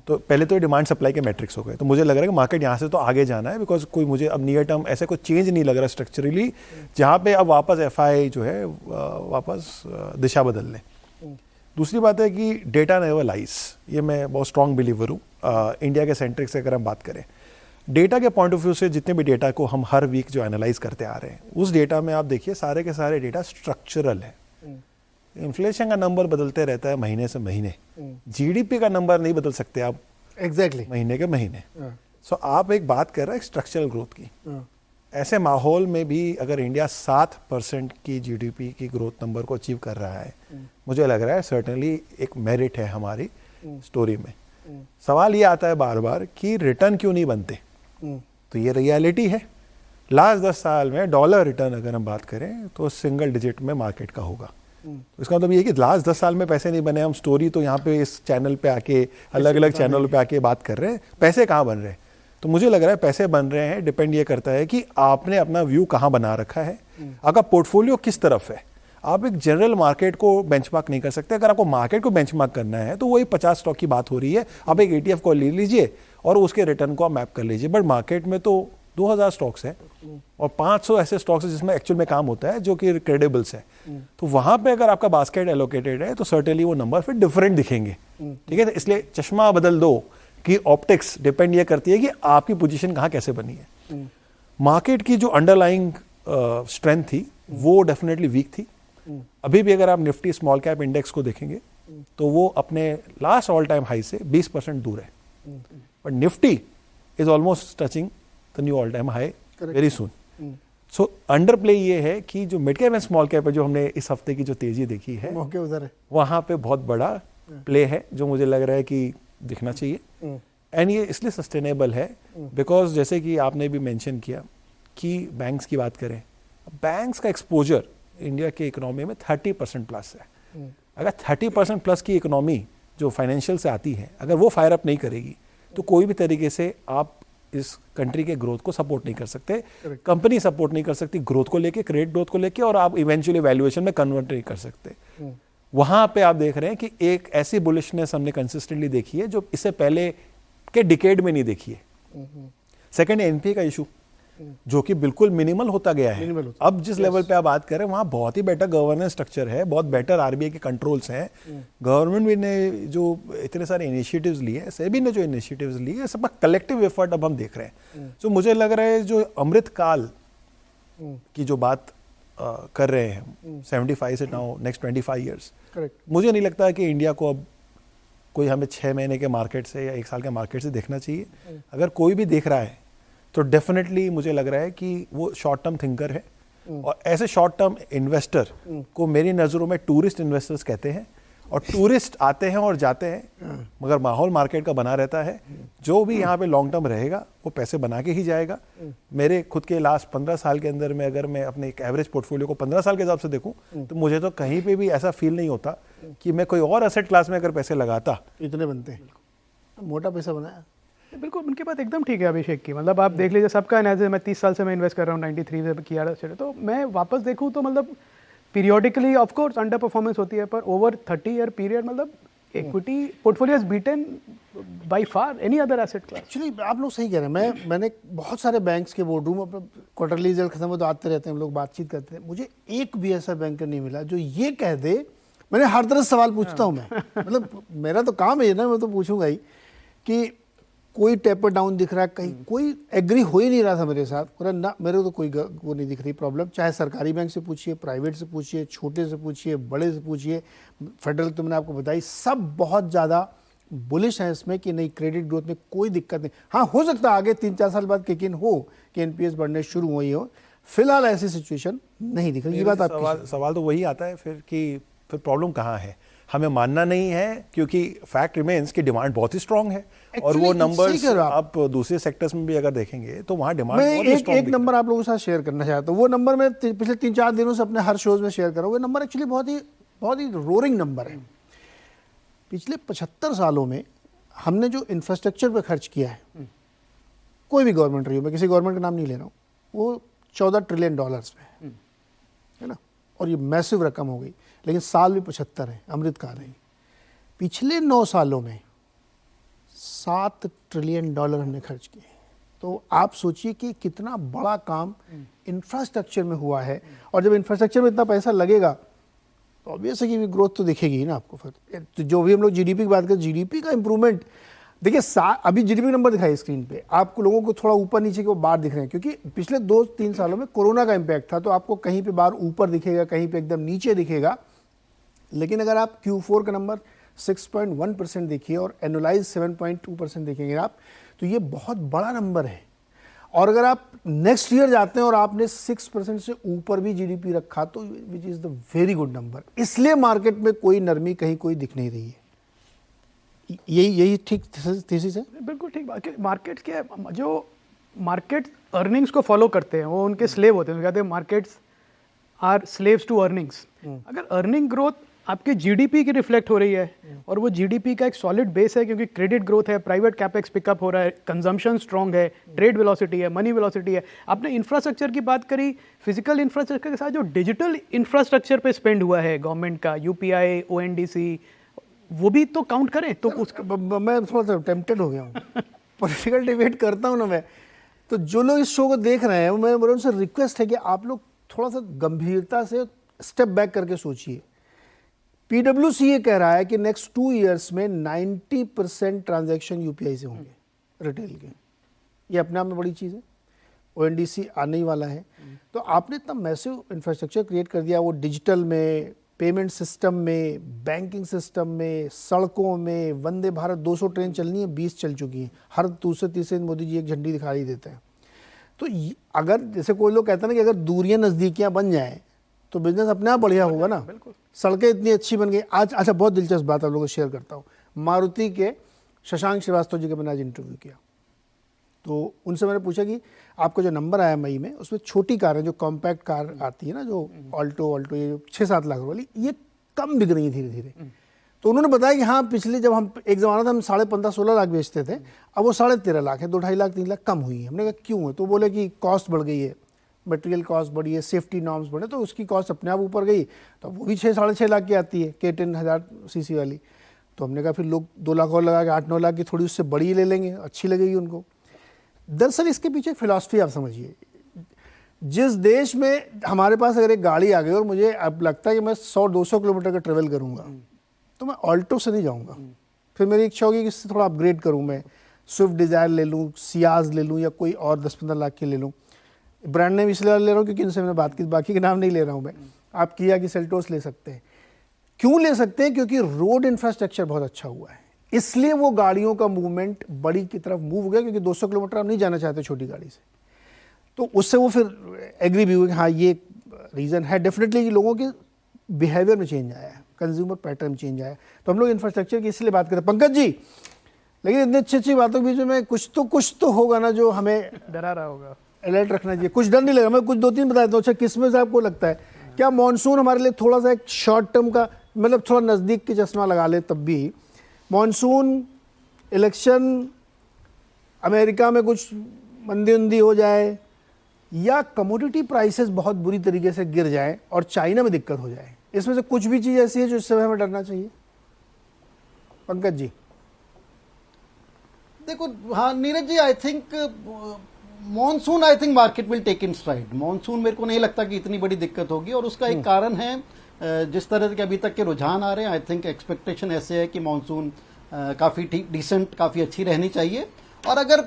तो पहले तो ये डिमांड सप्लाई के मैट्रिक्स हो गए, तो मुझे लग रहा है कि मार्केट यहाँ से तो आगे जाना है, बिकॉज कोई मुझे अब नियर टर्म ऐसे कोई चेंज नहीं लग रहा स्ट्रक्चरली, जहाँ पे अब वापस एफआई जो है वापस दिशा बदल ले। दूसरी बात है कि डेटा नेवर लाइज, ये मैं बहुत स्ट्रॉन्ग बिलीवर हूँ। इंडिया के सेंट्रिक से अगर हम बात करें, डेटा के पॉइंट ऑफ व्यू से जितने भी डेटा को हम हर वीक जो एनालाइज करते आ रहे हैं, उस डेटा में आप देखिए सारे के सारे डेटा स्ट्रक्चरल है। इन्फ्लेशन का नंबर बदलते रहता है महीने से महीने, जीडीपी का नंबर नहीं बदल सकते आप एग्जैक्टली महीने के महीने। सो आप एक बात कर रहे हैं स्ट्रक्चरल ग्रोथ की। ऐसे माहौल में भी अगर इंडिया 7% की जीडीपी की ग्रोथ नंबर को अचीव कर रहा है, मुझे लग रहा है सर्टेनली एक मेरिट है हमारी स्टोरी में। सवाल ये आता है बार बार कि रिटर्न क्यों नहीं बनते, तो ये रियलिटी है। लास्ट 10 साल में डॉलर रिटर्न अगर हम बात करें तो सिंगल डिजिट में मार्केट का होगा। तो इसका मतलब ये कि लास्ट 10 साल में पैसे नहीं बने। हम स्टोरी तो यहाँ पे इस चैनल पे आके अलग अलग चैनल पे आके बात कर रहे हैं, पैसे कहाँ बन रहे हैं। तो मुझे लग रहा है पैसे बन रहे हैं, डिपेंड ये करता है कि आपने अपना व्यू कहाँ बना रखा है, आपका पोर्टफोलियो किस तरफ है। आप एक जनरल मार्केट को बेंचमार्क नहीं कर सकते। अगर आपको मार्केट को बेंचमार्क करना है तो वही 50 स्टॉक की बात हो रही है, आप एक ETF को ले लीजिए और उसके रिटर्न को आप मैप कर लीजिए। बट मार्केट में तो 2000 स्टॉक्स हैं और 500 ऐसे स्टॉक्स हैं जिसमें एक्चुअल में काम होता है, जो कि क्रेडिबल्स है। तो वहां पे अगर आपका बास्केट एलोकेटेड है तो सर्टेनली वो नंबर फिर डिफरेंट दिखेंगे। ठीक है, इसलिए चश्मा बदल दो कि ऑप्टिक्स डिपेंड ये करती है कि आपकी पोजीशन कहाँ कैसे बनी है। मार्केट की जो अंडरलाइंग स्ट्रेंथ थी वो डेफिनेटली वीक थी। अभी भी अगर आप निफ्टी स्मॉल कैप इंडेक्स को देखेंगे तो वो अपने लास्ट ऑल टाइम हाई से 20% दूर है, but Nifty is almost touching the knew all time high very soon. So under play ये है कि जो mid cap and small cap है, जो हमने इस हफ्ते की जो तेजी देखी है, मौके उधर है। वहां पे बहुत बड़ा प्ले है जो मुझे लग रहा है कि दिखना चाहिए। एंड ये इसलिए सस्टेनेबल है बिकॉज जैसे कि आपने भी मेंशन किया कि बैंक्स की बात करें, बैंक्स का एक्सपोजर इंडिया के इकोनॉमी में 30% प्लस है। अगर 30% प्लस की इकोनॉमी जो फाइनेंशियल से आती है, अगर वो फायर अप नहीं करेगी तो कोई भी तरीके से आप इस कंट्री के ग्रोथ को सपोर्ट नहीं कर सकते, कंपनी सपोर्ट नहीं कर सकती ग्रोथ को लेके, क्रेडिट ग्रोथ को लेके, और आप इवेंचुअली वैल्यूएशन में कन्वर्ट नहीं कर सकते। वहां पे आप देख रहे हैं कि एक ऐसी बुलिशनेस हमने कंसिस्टेंटली देखी है जो इससे पहले के डिकेड में नहीं देखी है। सेकंड, एनपीए का इशू जो कि बिल्कुल मिनिमल होता गया है। अब जिस लेवल पे आप बात कर रहे हैं वहां बहुत ही बेटर गवर्नेंस स्ट्रक्चर है, बहुत बेटर आरबीआई के कंट्रोल्स हैं। गवर्नमेंट भी ने जो इतने सारे इनिशिएटिव्स लिए, सेबी ने जो इनिशिएटिव्स लिए, सबका कलेक्टिव एफर्ट अब हम देख रहे हैं। तो मुझे लग रहा है जो अमृत काल की जो बात कर रहे हैं 75 से नाउ नेक्स्ट 25 ईयर्स, मुझे नहीं लगता है कि इंडिया को अब कोई हमें 6 महीने के मार्केट से या 1 साल के मार्केट से देखना चाहिए। अगर कोई भी देख रहा है तो डेफिनेटली मुझे लग रहा है कि वो शॉर्ट टर्म थिंकर है, और ऐसे शॉर्ट टर्म इन्वेस्टर को मेरी नज़रों में टूरिस्ट इन्वेस्टर्स कहते हैं। और टूरिस्ट आते हैं और जाते हैं, मगर माहौल मार्केट का बना रहता है। जो भी यहाँ पे लॉन्ग टर्म रहेगा वो पैसे बना के ही जाएगा। मेरे खुद के लास्ट 15 साल के अंदर में अगर मैं अपने एक एवरेज पोर्टफोलियो को 15 साल के हिसाब से देखूं तो मुझे तो कहीं पे भी ऐसा फील नहीं होता कि मैं कोई और एसेट क्लास में अगर पैसे लगाता। इतने बनते हैं, मोटा पैसा बनाया। बिल्कुल उनकी बात एकदम ठीक है अभिषेक की। मतलब आप देख लीजिए सबका एनालिसिस, मैं 30 साल से मैं इन्वेस्ट कर रहा हूँ, 93 से किया रहा है, तो मैं वापस देखूँ तो मतलब periodically of course under performance होती है, पर ओवर 30 ईयर पीरियड मतलब equity portfolio has beaten by far any other asset class. Actually आप लोग सही कह रहे हैं। मैंने बहुत सारे बैंक्स के बोर्ड रूम पर क्वार्टरली रिजल्ट खत्म हो तो आते रहते हैं, हम लोग बातचीत करते हैं। मुझे एक भी ऐसा बैंकर नहीं मिला जो ये कह दे, मैंने हर तरह से सवाल पूछता हूँ मैं, मतलब मेरा तो काम है ना, मैं तो पूछूंगा ही कि कोई टेपर डाउन दिख रहा है कहीं, कोई एग्री हो ही नहीं रहा था मेरे साथ। ना मेरे को तो कोई वो नहीं दिख रही प्रॉब्लम, चाहे सरकारी बैंक से पूछिए, प्राइवेट से पूछिए, छोटे से पूछिए, बड़े से पूछिए, फेडरल तो मैंने आपको बताई, सब बहुत ज़्यादा बुलिश है इसमें कि नहीं क्रेडिट ग्रोथ में कोई दिक्कत नहीं। हाँ, हो सकता है आगे 3-4 साल बाद किक इन हो कि एनपीएस बढ़ने शुरू हुई हो, फिलहाल ऐसी सिचुएशन नहीं दिख रही। ये बात आपकी सवाल तो वही आता है फिर कि फिर प्रॉब्लम कहाँ है। हमें मानना नहीं है क्योंकि फैक्ट रिमेन्स की डिमांड बहुत ही स्ट्रांग है। और वो नंबर्स आप दूसरे सेक्टर्स में भी अगर देखेंगे तो वहाँ डिमांड बहुत ही स्ट्रांग है। एक नंबर आप लोगों के साथ शेयर करना चाहता हूँ, वो नंबर मैं पिछले 3-4 दिनों से अपने हर शोज में शेयर कर रहा हूँ। वो नंबर एक्चुअली बहुत ही रोरिंग नंबर है। पिछले 75 सालों में हमने जो इंफ्रास्ट्रक्चर पे खर्च किया है, कोई भी गवर्नमेंट रही हो, मैं किसी गवर्नमेंट का नाम नहीं ले रहा हूँ, वो $14 ट्रिलियन पे है ना, और ये मैसिव रकम हो गई। लेकिन साल भी 75 है, अमृतकाल है। पिछले 9 सालों में $7 ट्रिलियन हमने खर्च किए। तो आप सोचिए कि कितना बड़ा काम इंफ्रास्ट्रक्चर में हुआ है। और जब इंफ्रास्ट्रक्चर में इतना पैसा लगेगा तो ऑब्वियस है कि ग्रोथ तो दिखेगी ही ना आपको। फिर तो जो भी हम लोग जीडीपी की बात करें, जीडीपी का इंप्रूवमेंट देखिए, अभी जीडीपी नंबर दिखाई स्क्रीन पे आपको, लोगों को थोड़ा ऊपर नीचे के वो बार दिख रहे हैं क्योंकि पिछले 2-3 सालों में कोरोना का इम्पैक्ट था, तो आपको कहीं पे बार ऊपर दिखेगा, कहीं पे एकदम नीचे दिखेगा। लेकिन अगर आप Q4 का नंबर 6.1% देखिए और एनुलाइज 7.2% देखेंगे आप, तो ये बहुत बड़ा नंबर है। और अगर आप नेक्स्ट ईयर जाते हैं और आपने 6% से ऊपर भी जीडीपी रखा तो which is the very good number. इसलिए मार्केट में कोई नरमी कहीं कोई दिख नहीं रही है। यही ठीक थीसिस है। बिल्कुल ठीक बात। मार्केट्स क्या है, जो मार्केट अर्निंग्स को फॉलो करते हैं वो उनके स्लेव होते हैं। कहते हैं markets are slaves to earnings. अगर अर्निंग ग्रोथ आपके जीडीपी की रिफ्लेक्ट हो रही है और वो जीडीपी का एक सॉलिड बेस है क्योंकि क्रेडिट ग्रोथ है, प्राइवेट कैपेक्स पिकअप हो रहा है, कंजम्पशन स्ट्रांग है, ट्रेड वेलोसिटी है, मनी वेलोसिटी है। आपने इंफ्रास्ट्रक्चर की बात करी, फिजिकल इंफ्रास्ट्रक्चर के साथ जो डिजिटल इंफ्रास्ट्रक्चर पे स्पेंड हुआ है गवर्नमेंट का, यूपीआई, ओएनडीसी, वो भी तो काउंट करें तो मैं थोड़ा सा टेम्पटेड हो गया हूँ। पॉलिटिकल डिबेट करता हूँ ना मैं, तो जो लोग इस शो को देख रहे हैं मैं मेरा उनसे रिक्वेस्ट है कि आप लोग थोड़ा सा गंभीरता से स्टेप बैक करके सोचिए। पीडब्ल्यूसी ये कह रहा है कि नेक्स्ट 2 इयर्स में 90% ट्रांजैक्शन यूपीआई से होंगे रिटेल के। ये अपने आप में बड़ी चीज़ है। ओएनडीसी आने ही वाला है। तो आपने इतना मैसिव इंफ्रास्ट्रक्चर क्रिएट कर दिया, वो डिजिटल में पेमेंट सिस्टम में, बैंकिंग सिस्टम में, सड़कों में, वंदे भारत 200 ट्रेन चलनी है, 20 चल चुकी हैं। हर दूसरे तीसरे दिन मोदी जी एक झंडी दिखाई देते हैं। तो अगर जैसे कोई लोग कहते हैं ना कि अगर दूरियां नज़दीकियां बन जाएं तो बिजनेस अपने आप बढ़िया होगा ना। सड़कें इतनी अच्छी बन गई आज। अच्छा, बहुत दिलचस्प बात आप लोगों को शेयर करता हूँ। मारुति के शशांक श्रीवास्तव जी का मैंने आज इंटरव्यू किया, तो उनसे मैंने पूछा कि आपका जो नंबर आया मई में, उसमें छोटी कार है, जो कॉम्पैक्ट कार आती है ना, जो ऑल्टो ये 6-7 लाख वाली, ये कम बिक रही है धीरे धीरे। तो उन्होंने बताया कि हाँ, पिछले जब हम एक ज़माना था हम 15.5-16 लाख बेचते थे, अब वो 13.5 लाख है, 2-2.5 लाख 3 लाख कम हुई है। हमने कहा क्यों है? तो बोले कि कॉस्ट बढ़ गई है, मटेरियल कॉस्ट बढ़ी है, सेफ्टी नॉर्म्स बढ़े, तो उसकी कॉस्ट अपने आप ऊपर गई। तो वो भी 6-6.5 लाख की आती है, K10 1000 सीसी वाली। तो हमने कहा फिर लोग 2 लाख और लगा के 8-9 लाख की थोड़ी उससे बड़ी ले लेंगे, अच्छी लगेगी उनको। दरअसल इसके पीछे फिलॉसफी आप समझिए। जिस देश में हमारे पास अगर एक गाड़ी आ गई और मुझे अब लगता है कि मैं 100-200 किलोमीटर का ट्रेवल करूंगा, तो मैं ऑल्टो से नहीं जाऊंगा। फिर मेरी इच्छा होगी कि इससे थोड़ा अपग्रेड करूं, मैं स्विफ्ट डिज़ायर ले लूं, सियाज ले लूं, या कोई और 10-15 लाख की ले लूं। ब्रांड नेम इसलिए ले रहा हूँ क्योंकि इनसे मैंने बात की, बाकी के नाम नहीं ले रहा हूँ मैं। आप किया कि सेल्टोस ले सकते हैं। क्यों ले सकते हैं? क्योंकि रोड इंफ्रास्ट्रक्चर बहुत अच्छा हुआ है, इसलिए वो गाड़ियों का मूवमेंट बड़ी की तरफ मूव हो गया, क्योंकि 200 किलोमीटर आप नहीं जाना चाहते छोटी गाड़ी से। तो उससे वो फिर एग्री भी हुए कि हाँ, ये रीज़न है डेफिनेटली कि लोगों के बिहेवियर में चेंज आया है, कंज्यूमर पैटर्न चेंज आया है। तो हम लोग इंफ्रास्ट्रक्चर की इसलिए बात करें। पंकज जी, लेकिन इतनी अच्छी बातों के बीच में कुछ तो होगा ना जो हमें डरा रहा होगा, अलर्ट रखना चाहिए। कुछ डर नहीं लगा, मैं कुछ 2-3 बता देता हूँ। अच्छा, किसमें से आपको लगता है क्या मॉनसून हमारे लिए थोड़ा सा एक शॉर्ट टर्म का, मतलब थोड़ा नज़दीक के चश्मा लगा ले तब भी, मॉनसून, इलेक्शन, अमेरिका में कुछ मंदी उंदी हो जाए, या कमोडिटी प्राइसेस बहुत बुरी तरीके से गिर जाए और चाइना में दिक्कत हो जाए, इसमें से कुछ भी चीज़ ऐसी है जो इस समय हमें डरना चाहिए? पंकज जी। देखो, हाँ Neeraj ji, I think monsoon, I think market will take in stride. Monsoon मेरे को नहीं लगता कि इतनी बड़ी दिक्कत होगी, और उसका एक कारण है जिस तरह के अभी तक के रुझान आ रहे हैं। आई थिंक एक्सपेक्टेशन ऐसे है कि मॉनसून काफ़ी ठीक, डिसेंट, काफ़ी अच्छी रहनी चाहिए। और अगर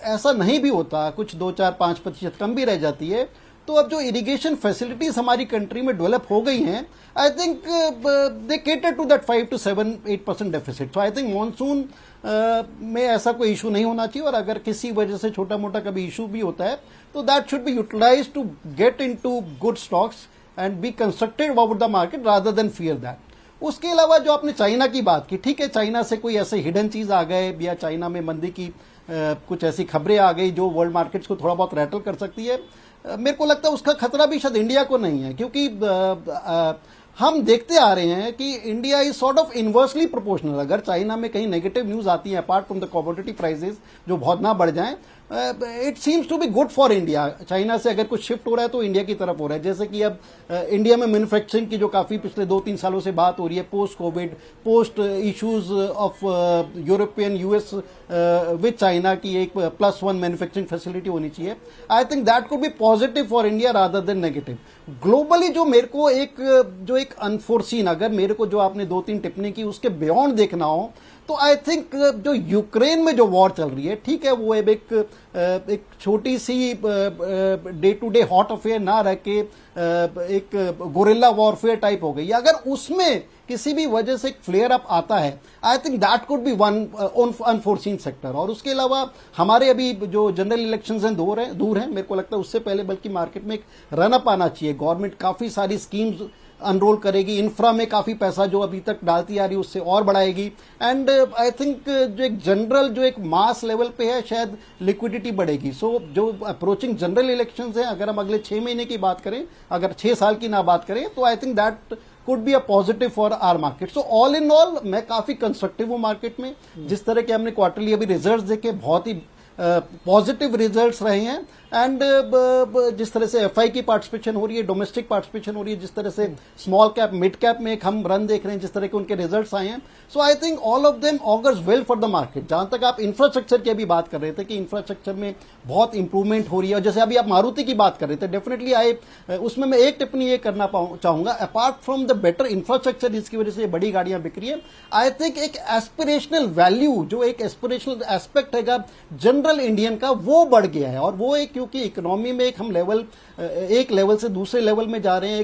ऐसा नहीं भी होता, कुछ 2-4-5% कम भी रह जाती है, तो अब जो इरिगेशन फैसिलिटीज हमारी कंट्री में डेवलप हो गई हैं, I think they cater to that 5 to 7-8% deficit. So I think monsoon में ऐसा कोई इशू नहीं होना चाहिए, और अगर किसी वजह से छोटा मोटा कभी इशू भी होता है तो that should be utilise to get into good stocks and be constructive about the market rather than fear that. उसके अलावा जो आपने चाइना की बात की, ठीक है, चाइना से कोई ऐसे हिडन चीज आ गए, या चाइना में मंदी की कुछ ऐसी खबरें आ गई जो वर्ल्ड मार्केट्स को थोड़ा बहुत रैटल कर सकती है। मेरे को लगता है उसका खतरा भी शायद इंडिया को नहीं है, क्योंकि हम देखते आ रहे हैं कि India is sort of inversely proportional. अगर चाइना में कहीं नेगेटिव न्यूज आती है, apart from the commodity prices जो बहुत ना बढ़ जाएं, it seems to be good for India. China से अगर कुछ शिफ्ट हो रहा है तो इंडिया की तरफ हो रहा है। जैसे कि अब इंडिया में मैन्युफैक्चरिंग की जो काफी पिछले 2-3 सालों से बात हो रही है, post Covid, post issues of European US with China की एक +1 मैन्युफैक्चरिंग फैसिलिटी होनी चाहिए। आई think that could B positive for India rather than negative. Globally जो मेरे को एक अनफोर्सीन, अगर मेरे को जो आपने 2-3 टिप्पणी की उसके बियॉन्ड देखना हो, तो आई थिंक जो यूक्रेन में जो वॉर चल रही है, ठीक है, वो एक छोटी सी day to day hot affair ना रह के एक गोरिल्ला वॉरफेयर टाइप हो गई। अगर उसमें किसी भी वजह से एक फ्लेयर अप आता है, आई think that could B one unforeseen sector. और उसके अलावा हमारे अभी जो जनरल इलेक्शंस हैं दूर हैं, मेरे को लगता है उससे पहले बल्कि मार्केट में एक रन अप आना चाहिए। गवर्नमेंट काफी सारी स्कीम्स अनरोल करेगी, इंफ्रा में काफी पैसा जो अभी तक डालती आ रही है उससे और बढ़ाएगी, एंड आई थिंक जो एक जनरल जो एक मास लेवल पे है शायद लिक्विडिटी बढ़ेगी। सो जो अप्रोचिंग जनरल इलेक्शंस हैं, अगर हम अगले 6 महीने की बात करें, अगर 6 साल की ना बात करें, तो I think that could be a positive for our market. So all in all मैं काफी कंस्ट्रक्टिव हूं मार्केट में। जिस तरह के हमने क्वार्टरली अभी रिजल्ट्स देखे, बहुत ही पॉजिटिव रिजल्ट्स रहे हैं, एंड जिस तरह से एफआई की पार्टिसिपेशन हो रही है, डोमेस्टिक पार्टिसिपेशन हो रही है, जिस तरह से स्मॉल कैप मिड कैप में एक हम रन देख रहे हैं, जिस तरह के उनके रिजल्ट्स आए हैं, so I think all of them augurs well for the market. जहां तक आप इंफ्रास्ट्रक्चर की अभी बात कर रहे थे कि इंफ्रास्ट्रक्चर में बहुत इंप्रूवमेंट हो रही है, और जैसे अभी आप मारुति की बात कर रहे थे, डेफिनेटली उसमें मैं एक टिप्पणी ये करना चाहूंगा, apart from the better infrastructure जिसकी वजह से बड़ी गाड़ियां बिक रही है, आई थिंक एक एस्पिरेशनल वैल्यू, जो एक एस्पिरेशनल एस्पेक्ट है, जनरल जनरल इंडियन का वो बढ़ गया है। और वो एक, क्योंकि इकोनॉमी में हम एक लेवल से दूसरे लेवल में जा रहे हैं,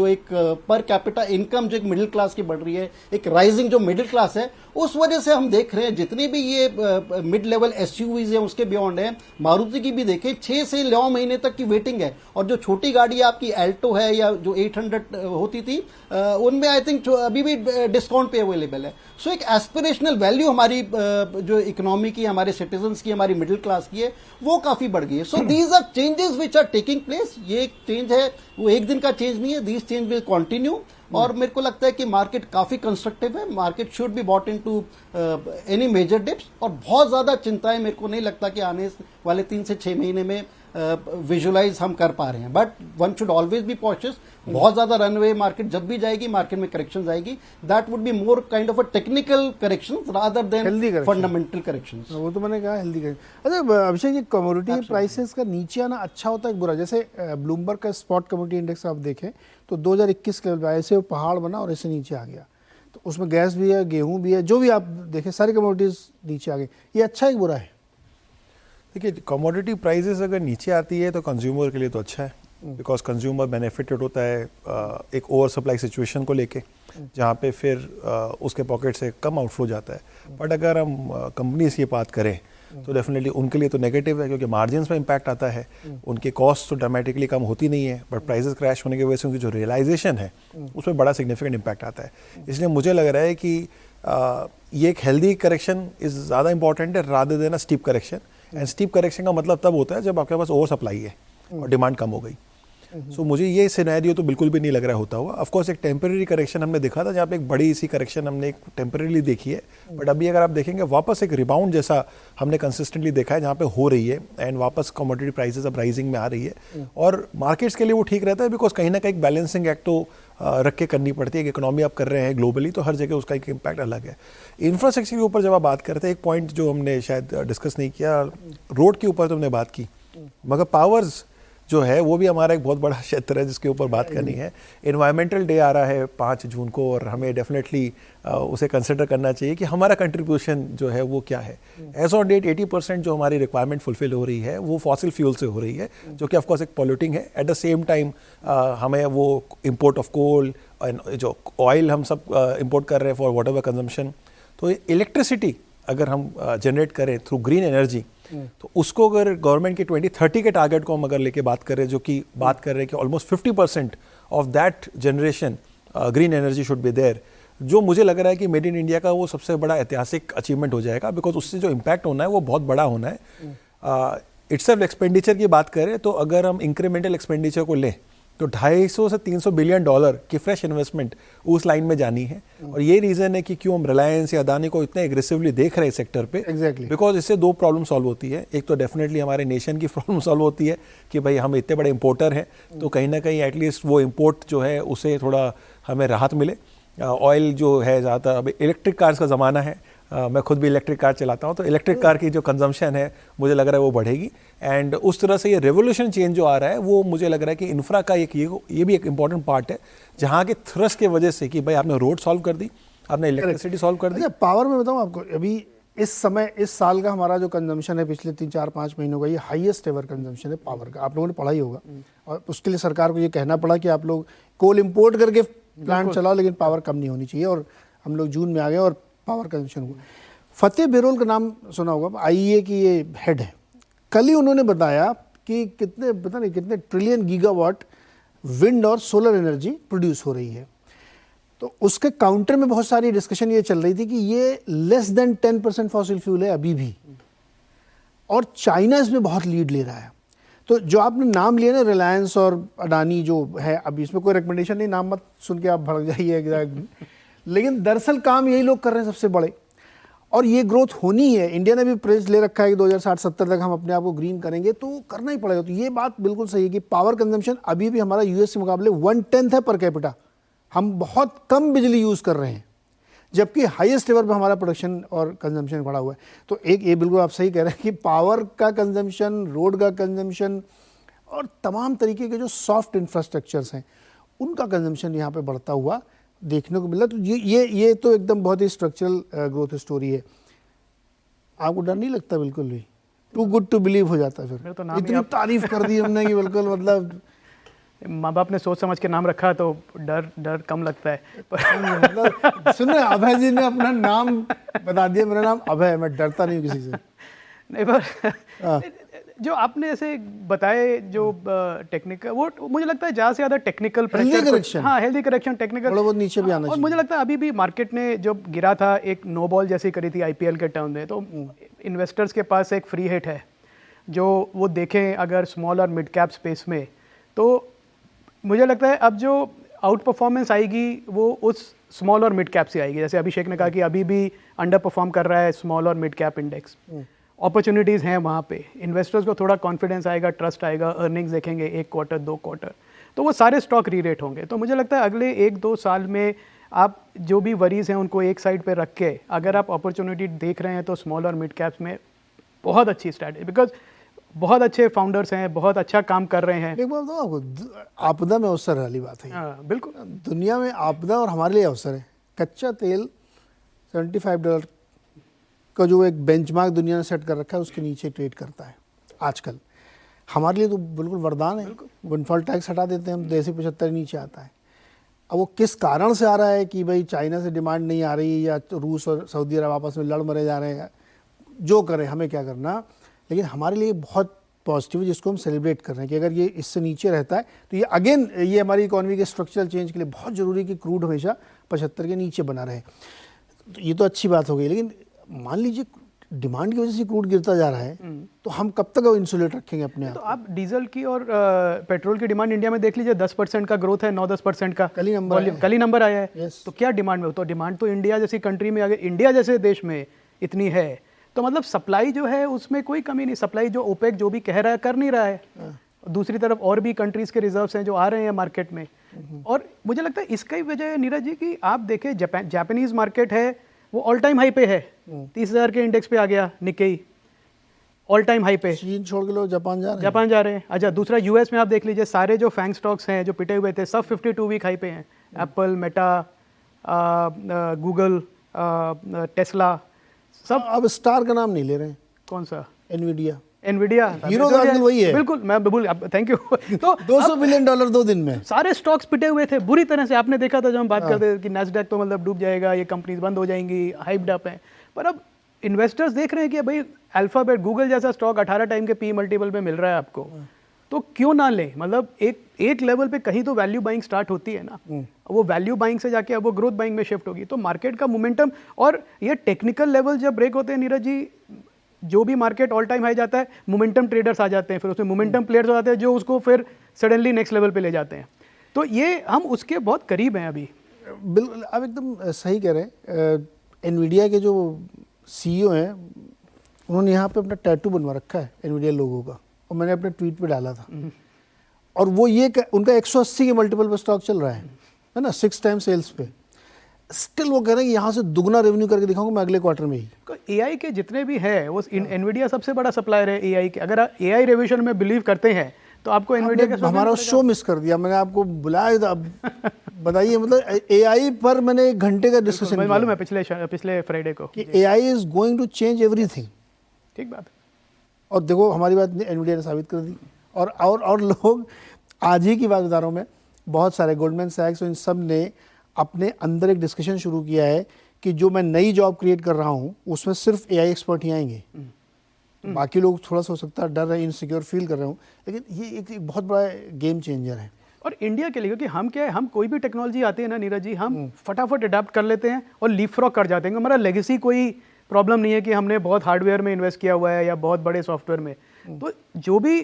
एक पर कैपिटा इनकम जो एक मिडिल क्लास की बढ़ रही है, एक राइजिंग जो मिडिल क्लास है, उस वजह से हम देख रहे हैं जितनी भी ये मिड लेवल एसयूवीज है उसके बियॉन्ड है। मारुति की भी देखें 6 से 9 महीने तक की वेटिंग है, और जो छोटी गाड़ी आपकी एल्टो है या जो 800 होती थी उनमें आई थिंक अभी भी डिस्काउंट पे अवेलेबल है। सो एक एस्पिरेशनल वैल्यू हमारी जो इकोनॉमी की, हमारे सिटीजन्स की, हमारी मिडिल क्लास की है, वो काफी बढ़ गई है। So these are changes which are taking place. ये एक चेंज है, वो एक दिन का चेंज नहीं है, दीज चेंज विल कंटिन्यू। और मेरे को लगता है कि मार्केट काफी कंस्ट्रक्टिव है, market should be bought into any major dips. और बहुत ज्यादा चिंताएं मेरे को नहीं लगता कि आने वाले 3 से 6 महीने में विजुलाइज हम कर पा रहे हैं। But one should always be cautious. बहुत ज्यादा रनवे मार्केट जब भी जाएगी, मार्केट में करेक्शन आएगी, that would be more kind of a technical correction rather than fundamental correction. वो तो मैंने कहा हेल्दी करेक्शन। अच्छा अभिषेक, ये कमोडिटी प्राइसेस का नीचे आना अच्छा होता है बुरा? जैसे ब्लूमबर्ग का स्पॉट कमोडिटी इंडेक्स आप देखें तो 2021 के लेवल पे ऐसे वो पहाड़ बना और ऐसे नीचे आ गया। तो उसमें गैस भी है, गेहूं भी है, जो भी आप देखें सारी कमोडिटीज नीचे आ गई। ये अच्छा है बुरा है? देखिए, कमोडिटी प्राइसेस अगर नीचे आती है तो कंज्यूमर के लिए तो अच्छा है, बिकॉज कंज्यूमर बेनिफिटेड होता है एक ओवर सप्लाई सिचुएशन को लेके, जहाँ पे फिर उसके पॉकेट से कम आउटफ्लो जाता है। बट अगर हम कंपनीज की बात करें तो डेफिनेटली उनके लिए तो नेगेटिव है, क्योंकि मार्जिन्स में इम्पैक्ट आता है, उनकी कॉस्ट तो ड्रामेटिकली कम होती नहीं है, बट प्राइसेस क्रैश होने की वजह से उनकी जो रियलाइजेशन है उसमें बड़ा सिग्निफिकेंट इम्पैक्ट आता है। इसलिए मुझे लग रहा है कि ये एक हेल्दी करेक्शन इज ज़्यादा इंपॉर्टेंट है rather than a steep correction. And steep correction का मतलब तब होता है जब आपके पास ओवर सप्लाई है और डिमांड कम हो गई। सो मुझे ये सिनेरियो तो बिल्कुल भी नहीं लग रहा होता हुआ। ऑफ कोर्स एक टेम्परेरी करेक्शन हमने देखा था, जहाँ पे एक बड़ी सी करेक्शन हमने एक टेम्परेरी देखी है, बट अभी अगर आप देखेंगे वापस एक रिबाउंड जैसा हमने कंसिस्टेंटली देखा है जहाँ पे हो रही है, एंड वापस कमोडिटी प्राइसेस अब राइजिंग में आ रही है। और मार्केट्स के लिए वो ठीक रहता है, बिकॉज कहीं ना कहीं बैलेंसिंग एक्ट तो रख के करनी पड़ती है। इकोनॉमी आप कर रहे हैं ग्लोबली, तो हर जगह उसका एक इम्पैक्ट अलग है। इंफ्रास्ट्रक्चर के ऊपर जब आप बात करते हैं, एक पॉइंट जो हमने शायद डिस्कस नहीं किया, रोड के ऊपर तो हमने बात की, मगर पावर्स जो है वो भी हमारा एक बहुत बड़ा क्षेत्र है जिसके ऊपर बात करनी है। एनवायरमेंटल डे आ रहा है 5 जून को, और हमें डेफिनेटली उसे कंसिडर करना चाहिए कि हमारा कंट्रीब्यूशन जो है वो क्या है। एज ऑन डेट 80% जो हमारी रिक्वायरमेंट फुलफिल हो रही है वो फॉसिल फ्यूल से हो रही है, जो कि ऑफकोर्स एक पॉल्यूटिंग है। एट द सेम टाइम हमें वो इम्पोर्ट ऑफ कोल, जो ऑयल हम सब इम्पोर्ट कर रहे हैं फॉर वॉट एवर कंजम्पशन, तो इलेक्ट्रिसिटी अगर हम जनरेट करें थ्रू ग्रीन एनर्जी, तो उसको अगर गवर्नमेंट के 2030 के टारगेट को हम अगर लेके बात करें, जो कि बात कर रहे हैं कि almost 50% of that generation green energy should be there, जो मुझे लग रहा है कि मेड इन इंडिया का वो सबसे बड़ा ऐतिहासिक अचीवमेंट हो जाएगा, बिकॉज उससे जो इम्पैक्ट होना है वो बहुत बड़ा होना है। इट्सेल्फ एक्सपेंडिचर की बात करें तो अगर हम इंक्रीमेंटल एक्सपेंडिचर को लें तो 250 से 300 बिलियन डॉलर की फ्रेश इन्वेस्टमेंट उस लाइन में जानी है। और ये रीजन है कि क्यों हम रिलायंस या अदानी को इतने एग्रेसिवली देख रहे हैं सेक्टर पे, बिकॉज इससे 2 प्रॉब्लम सॉल्व होती है। एक तो डेफिनेटली हमारे नेशन की प्रॉब्लम सॉल्व होती है कि भाई हम इतने बड़े इंपोर्टर हैं, तो कहीं ना कहीं एटलीस्ट वो इम्पोर्ट जो है उसे थोड़ा हमें राहत मिले। ऑयल जो है ज़्यादातर, अब इलेक्ट्रिक कार्स का ज़माना है, मैं खुद भी इलेक्ट्रिक कार चलाता हूँ, तो इलेक्ट्रिक कार की जो कंजम्पशन है मुझे लग रहा है वो बढ़ेगी। एंड उस तरह से ये रेवोल्यूशन चेंज जो आ रहा है वो मुझे लग रहा है कि इंफ्रा का एक ये भी एक इंपॉर्टेंट पार्ट है, जहाँ के थ्रस्ट के वजह से कि भाई आपने रोड सॉल्व कर दी, आपने इलेक्ट्रिसिटी सॉल्व कर दी। अच्छा, पावर में बताऊँ आपको, अभी इस समय इस साल का हमारा जो कंजम्पशन है पिछले 3-4-5 महीनों का, ये हाईएस्ट एवर कंजम्पशन है पावर का। आप लोगों ने पढ़ा ही होगा, और उसके लिए सरकार को ये कहना पड़ा कि आप लोग कोल इम्पोर्ट करके प्लांट चलाओ, लेकिन पावर कम नहीं होनी चाहिए। और हम लोग जून में आ गए और पावर कंजम्पशन हुआ। फतेह बेरोल का नाम सुना होगा, आईईए की ये हेड है। कल ही उन्होंने बताया कि कितने ट्रिलियन गीगावाट विंड और सोलर एनर्जी प्रोड्यूस हो रही है। तो उसके काउंटर में बहुत सारी डिस्कशन ये चल रही थी कि ये लेस देन 10% फॉसिल फ्यूल है अभी भी, और चाइना इसमें बहुत लीड ले रहा है। तो जो आपने नाम लिया ना, रिलायंस और अडानी जो है, अभी इसमें कोई रिकमेंडेशन नहीं, नाम मत सुन के आप भड़क जाइए, लेकिन दरअसल काम यही लोग कर रहे हैं सबसे बड़े, और ये ग्रोथ होनी है। इंडिया ने भी प्रेज ले रखा है कि 2060-70 तक हम अपने आप को ग्रीन करेंगे, तो करना ही पड़ेगा। तो ये बात बिल्कुल सही है कि पावर कंजम्पशन अभी भी हमारा यूएस के मुकाबले 1/10 है पर कैपिटा। हम बहुत कम बिजली यूज़ कर रहे हैं, जबकि हाईएस्ट लेवल पर हमारा प्रोडक्शन और कंजम्पशन बढ़ा हुआ है। तो एक ये बिल्कुल आप सही कह रहे हैं कि पावर का कंजम्पशन, रोड का कंजम्पशन और तमाम तरीके के जो सॉफ्ट इंफ्रास्ट्रक्चर्स हैं उनका कंजम्पशन यहाँ पे बढ़ता हुआ देखने को मिला। तो ये तो एकदम बहुत ही स्ट्रक्चरल ग्रोथ स्टोरी है। आपको डर नहीं लगता बिल्कुल भी टू गुड टू बिलीव हो जाता है मेरा फिर। तो नाम ही इतनी तारीफ कर दी हमने कि बिल्कुल मतलब माँ बाप ने सोच समझ के नाम रखा तो डर डर कम लगता है। मतलब सुनो, अभय जी ने अपना नाम बता दिया, मेरा नाम अभय है, मैं डरता नहीं हूँ किसी से। नहीं पर जो आपने ऐसे बताए जो टेक्निकल, वो मुझे लगता है ज़्यादा से ज़्यादा टेक्निकल प्रेशर, correction। हाँ हेल्दी करेक्शन टेक्निकल, थोड़ा बहुत नीचे भी आना और चाहिए। मुझे लगता है अभी भी मार्केट ने जब गिरा था एक नो बॉल जैसी करी थी आईपीएल के टर्म में, तो इन्वेस्टर्स के पास एक फ्री हिट है जो वो देखें अगर स्मॉल और मिड कैप स्पेस में, तो मुझे लगता है अब जो आउट परफॉर्मेंस आएगी वो उस स्मॉल और मिड कैप से आएगी। जैसे अभिषेक ने कहा कि अभी भी अंडर परफॉर्म कर रहा है स्मॉल और मिड कैप इंडेक्स, अपॉर्चुनिटीज़ हैं वहाँ पे, इन्वेस्टर्स को थोड़ा कॉन्फिडेंस आएगा, ट्रस्ट आएगा, अर्निंग्स देखेंगे 1 क्वार्टर 2 क्वार्टर, तो वो सारे स्टॉक री रेट होंगे। तो मुझे लगता है अगले 1-2 साल में आप जो भी वरीज हैं उनको एक साइड पे रख के अगर आप अपॉर्चुनिटी देख रहे हैं तो स्मॉल और मिड कैप्स में बहुत अच्छी स्ट्रैटेजी, बिकॉज बहुत अच्छे फाउंडर्स हैं, बहुत अच्छा काम कर रहे हैं। एक बात बताऊं आपको, आपदा में अवसर वाली बात है। हाँ बिल्कुल, दुनिया में आपदा और हमारे लिए अवसर है। कच्चा तेल $75 का जो एक बेंचमार्क दुनिया ने सेट कर रखा है उसके नीचे ट्रेड करता है आजकल। हमारे लिए तो बिल्कुल वरदान है, विंडफॉल टैक्स हटा देते हैं हम, 275 नीचे आता है। अब वो किस कारण से आ रहा है कि भाई चाइना से डिमांड नहीं आ रही या रूस और सऊदी अरब आपस में लड़ मरे जा रहे हैं, जो करें हमें क्या करना, लेकिन हमारे लिए बहुत पॉजिटिव है जिसको हम सेलिब्रेट कर रहे हैं कि अगर ये इससे नीचे रहता है तो ये अगेन ये हमारी इकोनॉमी के स्ट्रक्चरल चेंज के लिए बहुत ज़रूरी है कि क्रूड हमेशा 75 के नीचे बना रहे। तो ये तो अच्छी बात हो गई, लेकिन मान लीजिए डिमांड की वजह से क्रूड गिरता जा रहा है तो हम कब तक इंसुलेट रखेंगे अपने आप? तो आप डीजल की और पेट्रोल की डिमांड इंडिया में देख लीजिए, 10% का ग्रोथ है, 9-10% का कल ही नंबर वॉल्यूम, कल ही नंबर आया है। Yes। तो क्या डिमांड में, तो डिमांड तो इंडिया जैसी कंट्री में, अगर इंडिया जैसे देश में इतनी है तो मतलब सप्लाई जो है उसमें कोई कमी नहीं। सप्लाई जो ओपेक जो भी कह रहा है कर नहीं रहा है, दूसरी तरफ और भी कंट्रीज के रिजर्व्स हैं जो आ रहे हैं मार्केट में। और मुझे लगता है इसका ही वजह है नीरज जी कि आप देखें जापानीज मार्केट है वो ऑल टाइम हाई पे है, 30,000 के इंडेक्स पे आ गया निक्केई, ऑल टाइम हाई पे। चीन छोड़ के लोग जापान जा रहे हैं। जापान जा रहे हैं। अच्छा, दूसरा यूएस में आप देख लीजिए, सारे जो फैंग स्टॉक्स हैं जो पिटे हुए थे सब 52 वीक हाई पे हैं। एप्पल, मेटा, गूगल, टेस्ला, सब। अब स्टार का नाम नहीं ले रहे हैं, कौन सा? एनवीडिया, एनवीडिया, हीरो का आजकल वही है। बिल्कुल, मैं बिल्कुल, थैंक यू। तो $200 बिलियन 2 दिन में सारे स्टॉक्स पिटे हुए थे बुरी तरह से। आपने देखा था जब हम बात करते थे कि नैस्डैक तो मतलब डूब जाएगा, ये कंपनीज बंद हो जाएंगी, हाइप्ड अप है। पर अब इन्वेस्टर्स देख रहे हैं कि भाई अल्फाबेट, गूगल जैसा स्टॉक 18 टाइम के पी मल्टीपल पे मिल रहा है आपको, तो क्यों ना ले? मतलब एक लेवल पे कहीं तो वैल्यू बाइंग स्टार्ट होती है ना, वो वैल्यू बाइंग से जाके अब वो ग्रोथ बाइंग में शिफ्ट होगी। तो मार्केट का मोमेंटम और ये टेक्निकल लेवल जब ब्रेक होते हैं नीरज जी, जो भी मार्केट ऑल टाइम हाई जाता है, मोमेंटम ट्रेडर्स आ जाते हैं, फिर उसमें मोमेंटम प्लेयर्स हो जाते हैं जो उसको फिर सडनली नेक्स्ट लेवल पे ले जाते हैं। तो ये हम उसके बहुत करीब हैं अभी। बिल्कुल, आप एकदम सही कह रहे हैं। एनवीडिया के जो सीईओ हैं उन्होंने यहाँ पे अपना टैटू बनवा रखा है एनवीडिया लोगों का, और मैंने अपने ट्वीट पे डाला था। और वो ये उनका 180 के मल्टीपल पे स्टॉक चल रहा है ना, 6 टाइम सेल्स पे। स्टिल वो कह रहे हैं कि यहाँ से दुगना रेवेन्यू करके दिखाऊंगा मैं अगले क्वार्टर में ही। एआई के जितने भी है वो एनवीडिया सबसे बड़ा सप्लायर है एआई के। अगर आप एआई रेवोल्यूशन में बिलीव करते हैं तो आपको एनवीडिया का हमारा शो मिस कर दिया, मैंने आपको बुलाया था। बताइए, मतलब एआई पर मैंने 1 घंटे का डिस्कशन किया, मालूम है, पिछले फ्राइडे को, कि AI is going to change everything. ठीक बात। और देखो हमारी बात एनवीडिया ने साबित कर दी। और लोग, आज ही की बात बता रहा हूँ मैं, बहुत सारे गोल्डमैन सैक्स और इन सब ने अपने अंदर एक डिस्कशन शुरू किया है कि जो मैं नई जॉब क्रिएट कर रहा हूँ उसमें सिर्फ एआई एक्सपर्ट ही आएंगे। बाकी लोग थोड़ा सा हो सकता है डर रहे, इनसिक्योर फील कर रहे हूँ, लेकिन ये एक बहुत बड़ा गेम चेंजर है। और इंडिया के लिए, क्योंकि हम क्या है, हम कोई भी टेक्नोलॉजी आती है ना नीरज जी, हम फटाफट अडाप्ट कर लेते हैं और लीपफ्रॉग कर जाते हैं। हमारा लेगेसी कोई प्रॉब्लम नहीं है कि हमने बहुत हार्डवेयर में इन्वेस्ट किया हुआ है या बहुत बड़े सॉफ्टवेयर में। तो जो भी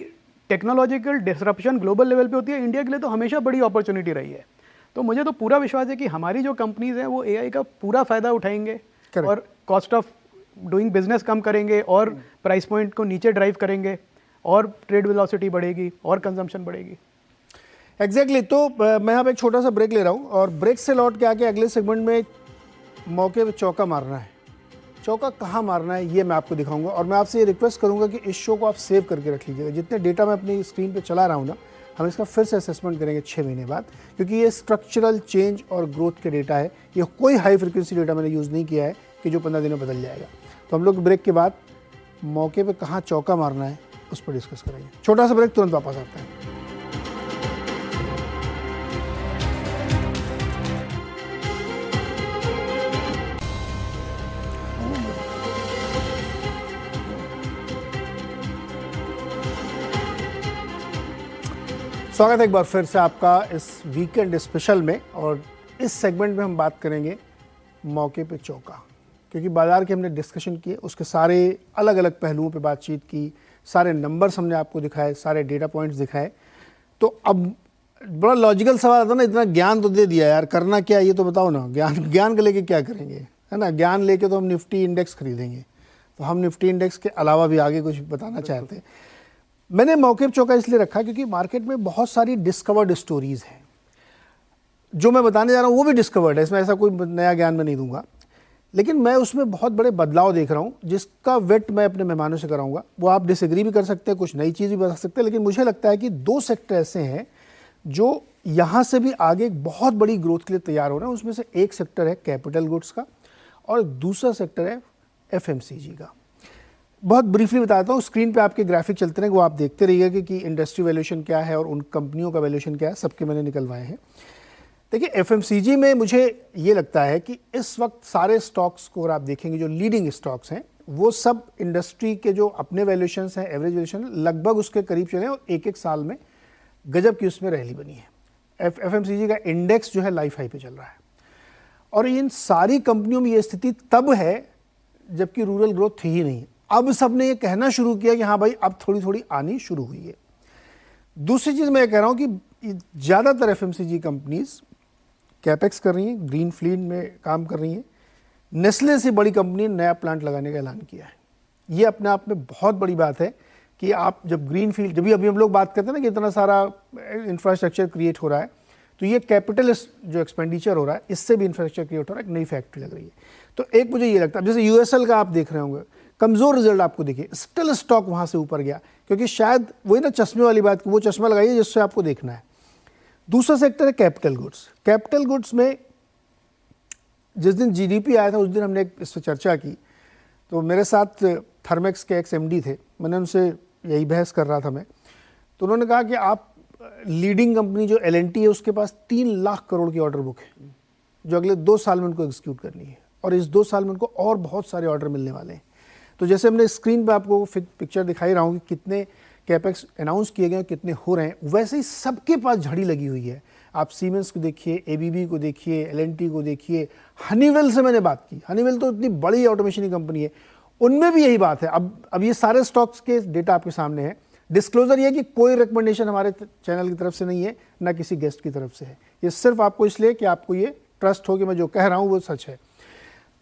टेक्नोलॉजिकल डिसरप्शन ग्लोबल लेवल पे होती है, इंडिया के लिए तो हमेशा बड़ी अपॉर्चुनिटी रही है। तो मुझे तो पूरा विश्वास है कि हमारी जो कंपनीज हैं वो एआई का पूरा फायदा उठाएंगे और कॉस्ट ऑफ डूइंग बिजनेस कम करेंगे और प्राइस पॉइंट को नीचे ड्राइव करेंगे और ट्रेड वेलोसिटी बढ़ेगी और कंजम्पशन बढ़ेगी। एग्जैक्टली। तो मैं यहाँ पे एक छोटा सा ब्रेक ले रहा हूँ और ब्रेक से लौट के आके अगले सेगमेंट में मौके पे चौका मारना है। चौका कहाँ मारना है ये मैं आपको दिखाऊंगा, और मैं आपसे ये रिक्वेस्ट करूँगा कि इस शो को आप सेव करके रख लीजिएगा। जितने डेटा मैं अपनी स्क्रीन पे चला रहा हूँ ना, हम इसका फिर से असेसमेंट करेंगे 6 महीने बाद, क्योंकि ये स्ट्रक्चरल चेंज और ग्रोथ के डेटा है। ये कोई हाई फ्रिक्वेंसी डेटा मैंने यूज़ नहीं किया है कि जो 15 दिनों में बदल जाएगा। तो हम लोग ब्रेक के बाद मौके पे कहाँ चौका मारना है उस पर डिस्कस करेंगे। छोटा सा ब्रेक, तुरंत वापस आते हैं। स्वागत है एक बार फिर से आपका इस वीकेंड स्पेशल में। और इस सेगमेंट में हम बात करेंगे मौके पे चौका, क्योंकि बाजार के हमने डिस्कशन किए, उसके सारे अलग अलग पहलुओं पे बातचीत की, सारे नंबर्स हमने आपको दिखाए, सारे डेटा पॉइंट्स दिखाए। तो अब बड़ा लॉजिकल सवाल आता ना, इतना ज्ञान तो दे दिया यार, करना क्या ये तो बताओ ना। ज्ञान को लेके क्या करेंगे, है ना। ज्ञान लेके तो हम निफ्टी इंडेक्स खरीदेंगे, तो हम निफ्टी इंडेक्स के अलावा भी आगे कुछ बताना चाहते हैं। मैंने मौके पे चौका इसलिए रखा क्योंकि मार्केट में बहुत सारी डिस्कवर्ड स्टोरीज हैं। जो मैं बताने जा रहा हूँ वो भी डिस्कवर्ड है, इसमें ऐसा कोई नया ज्ञान मैं नहीं दूंगा, लेकिन मैं उसमें बहुत बड़े बदलाव देख रहा हूँ जिसका वेट मैं अपने मेहमानों से कराऊंगा। वो आप डिसएग्री भी कर सकते हैं, कुछ नई चीज़ भी बता सकते हैं, लेकिन मुझे लगता है कि 2 सेक्टर ऐसे हैं जो यहाँ से भी आगे एक बहुत बड़ी ग्रोथ के लिए तैयार हो रहे हैं। उसमें से एक सेक्टर है कैपिटल गुड्स का और दूसरा सेक्टर है FMCG का। बहुत ब्रीफली बताता हूँ, स्क्रीन पे आपके ग्राफिक चलते रहेंगे, वो आप देखते रहिएगा कि इंडस्ट्री वैल्यूएशन क्या है और उन कंपनियों का वैल्यूएशन क्या है, सबके मैंने निकलवाए हैं। देखिए FMCG में मुझे ये लगता है कि इस वक्त सारे स्टॉक्स को अगर आप देखेंगे, जो लीडिंग स्टॉक्स हैं वो सब इंडस्ट्री के जो अपने वैल्यूएशंस हैं, एवरेज वैल्यूएशन लगभग उसके करीब चले और एक साल में गजब की उसमें रैली बनी है। FMCG का इंडेक्स जो है लाइफ हाई पे चल रहा है। और इन सारी कंपनियों में ये स्थिति तब है जबकि रूरल ग्रोथ थी ही नहीं। अब सबने ये कहना शुरू किया कि हाँ भाई अब थोड़ी थोड़ी आनी शुरू हुई है। दूसरी चीज़ मैं ये कह रहा हूँ कि ज़्यादातर FMCG कंपनीज कैपेक्स कर रही हैं, ग्रीन फील्ड में काम कर रही हैं। नेस्ले से बड़ी कंपनी ने नया प्लांट लगाने का ऐलान किया है। ये अपने आप में बहुत बड़ी बात है कि आप जब ग्रीन फील्ड, जब भी अभी हम लोग बात करते हैं ना कि इतना सारा इंफ्रास्ट्रक्चर क्रिएट हो रहा है, तो ये कैपिटल जो एक्सपेंडिचर हो रहा है इससे भी इंफ्रास्ट्रक्चर क्रिएट हो रहा है, एक नई फैक्ट्री लग रही है। तो एक मुझे ये लगता है, जैसे USL का आप देख रहे होंगे, कमज़ोर रिजल्ट आपको देखिए, स्टिल स्टॉक वहाँ से ऊपर गया, क्योंकि शायद वही ना चश्मे वाली बात, वो चश्मा लगाइए जिससे आपको देखना है। दूसरा सेक्टर है कैपिटल गुड्स। कैपिटल गुड्स में जिस दिन GDP आया था उस दिन हमने इस पर चर्चा की, तो मेरे साथ थर्मेक्स के एक्स MD थे, मैंने उनसे यही बहस कर रहा था मैं, तो उन्होंने कहा कि आप लीडिंग कंपनी जो L&T है उसके पास 3 लाख करोड़ की ऑर्डर बुक है जो अगले 2 साल में उनको एग्जीक्यूट करनी है, और इस 2 साल में उनको और बहुत सारे ऑर्डर मिलने वाले हैं। तो जैसे हमने स्क्रीन पे आपको पिक्चर दिखाई रहा हूँ कि कितने कैपेक्स अनाउंस किए गए, कितने हो रहे हैं, वैसे ही सबके पास झड़ी लगी हुई है। आप सीमेंस को देखिए, ABB को देखिए, L&T को देखिए, हनीवेल से मैंने बात की, हनीवेल तो इतनी बड़ी ऑटोमेशन की कंपनी है, उनमें भी यही बात है। अब ये सारे स्टॉक्स के डेटा आपके सामने है। डिस्क्लोजर ये कि कोई रिकमेंडेशन हमारे चैनल की तरफ से नहीं है, ना किसी गेस्ट की तरफ से है, ये सिर्फ आपको इसलिए कि आपको ये ट्रस्ट हो कि मैं जो कह रहा हूँ वो सच है।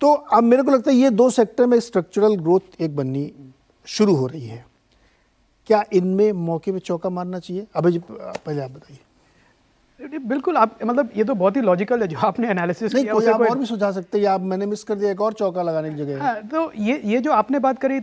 तो अब मेरे को लगता है ये 2 सेक्टर में स्ट्रक्चरल ग्रोथ एक बननी शुरू हो रही है। क्या इनमें मौके पे चौका मारना चाहिए? अभी पहले आप बताइए। बिल्कुल, आप मतलब ये तो बहुत ही लॉजिकल है जो आपने एनालिसिस नहीं, किया। कोई आप और भी सुझा सकते हैं, आप मैंने मिस कर दिया एक और चौका लगाने की जगह। हाँ, तो ये जो आपने बात करी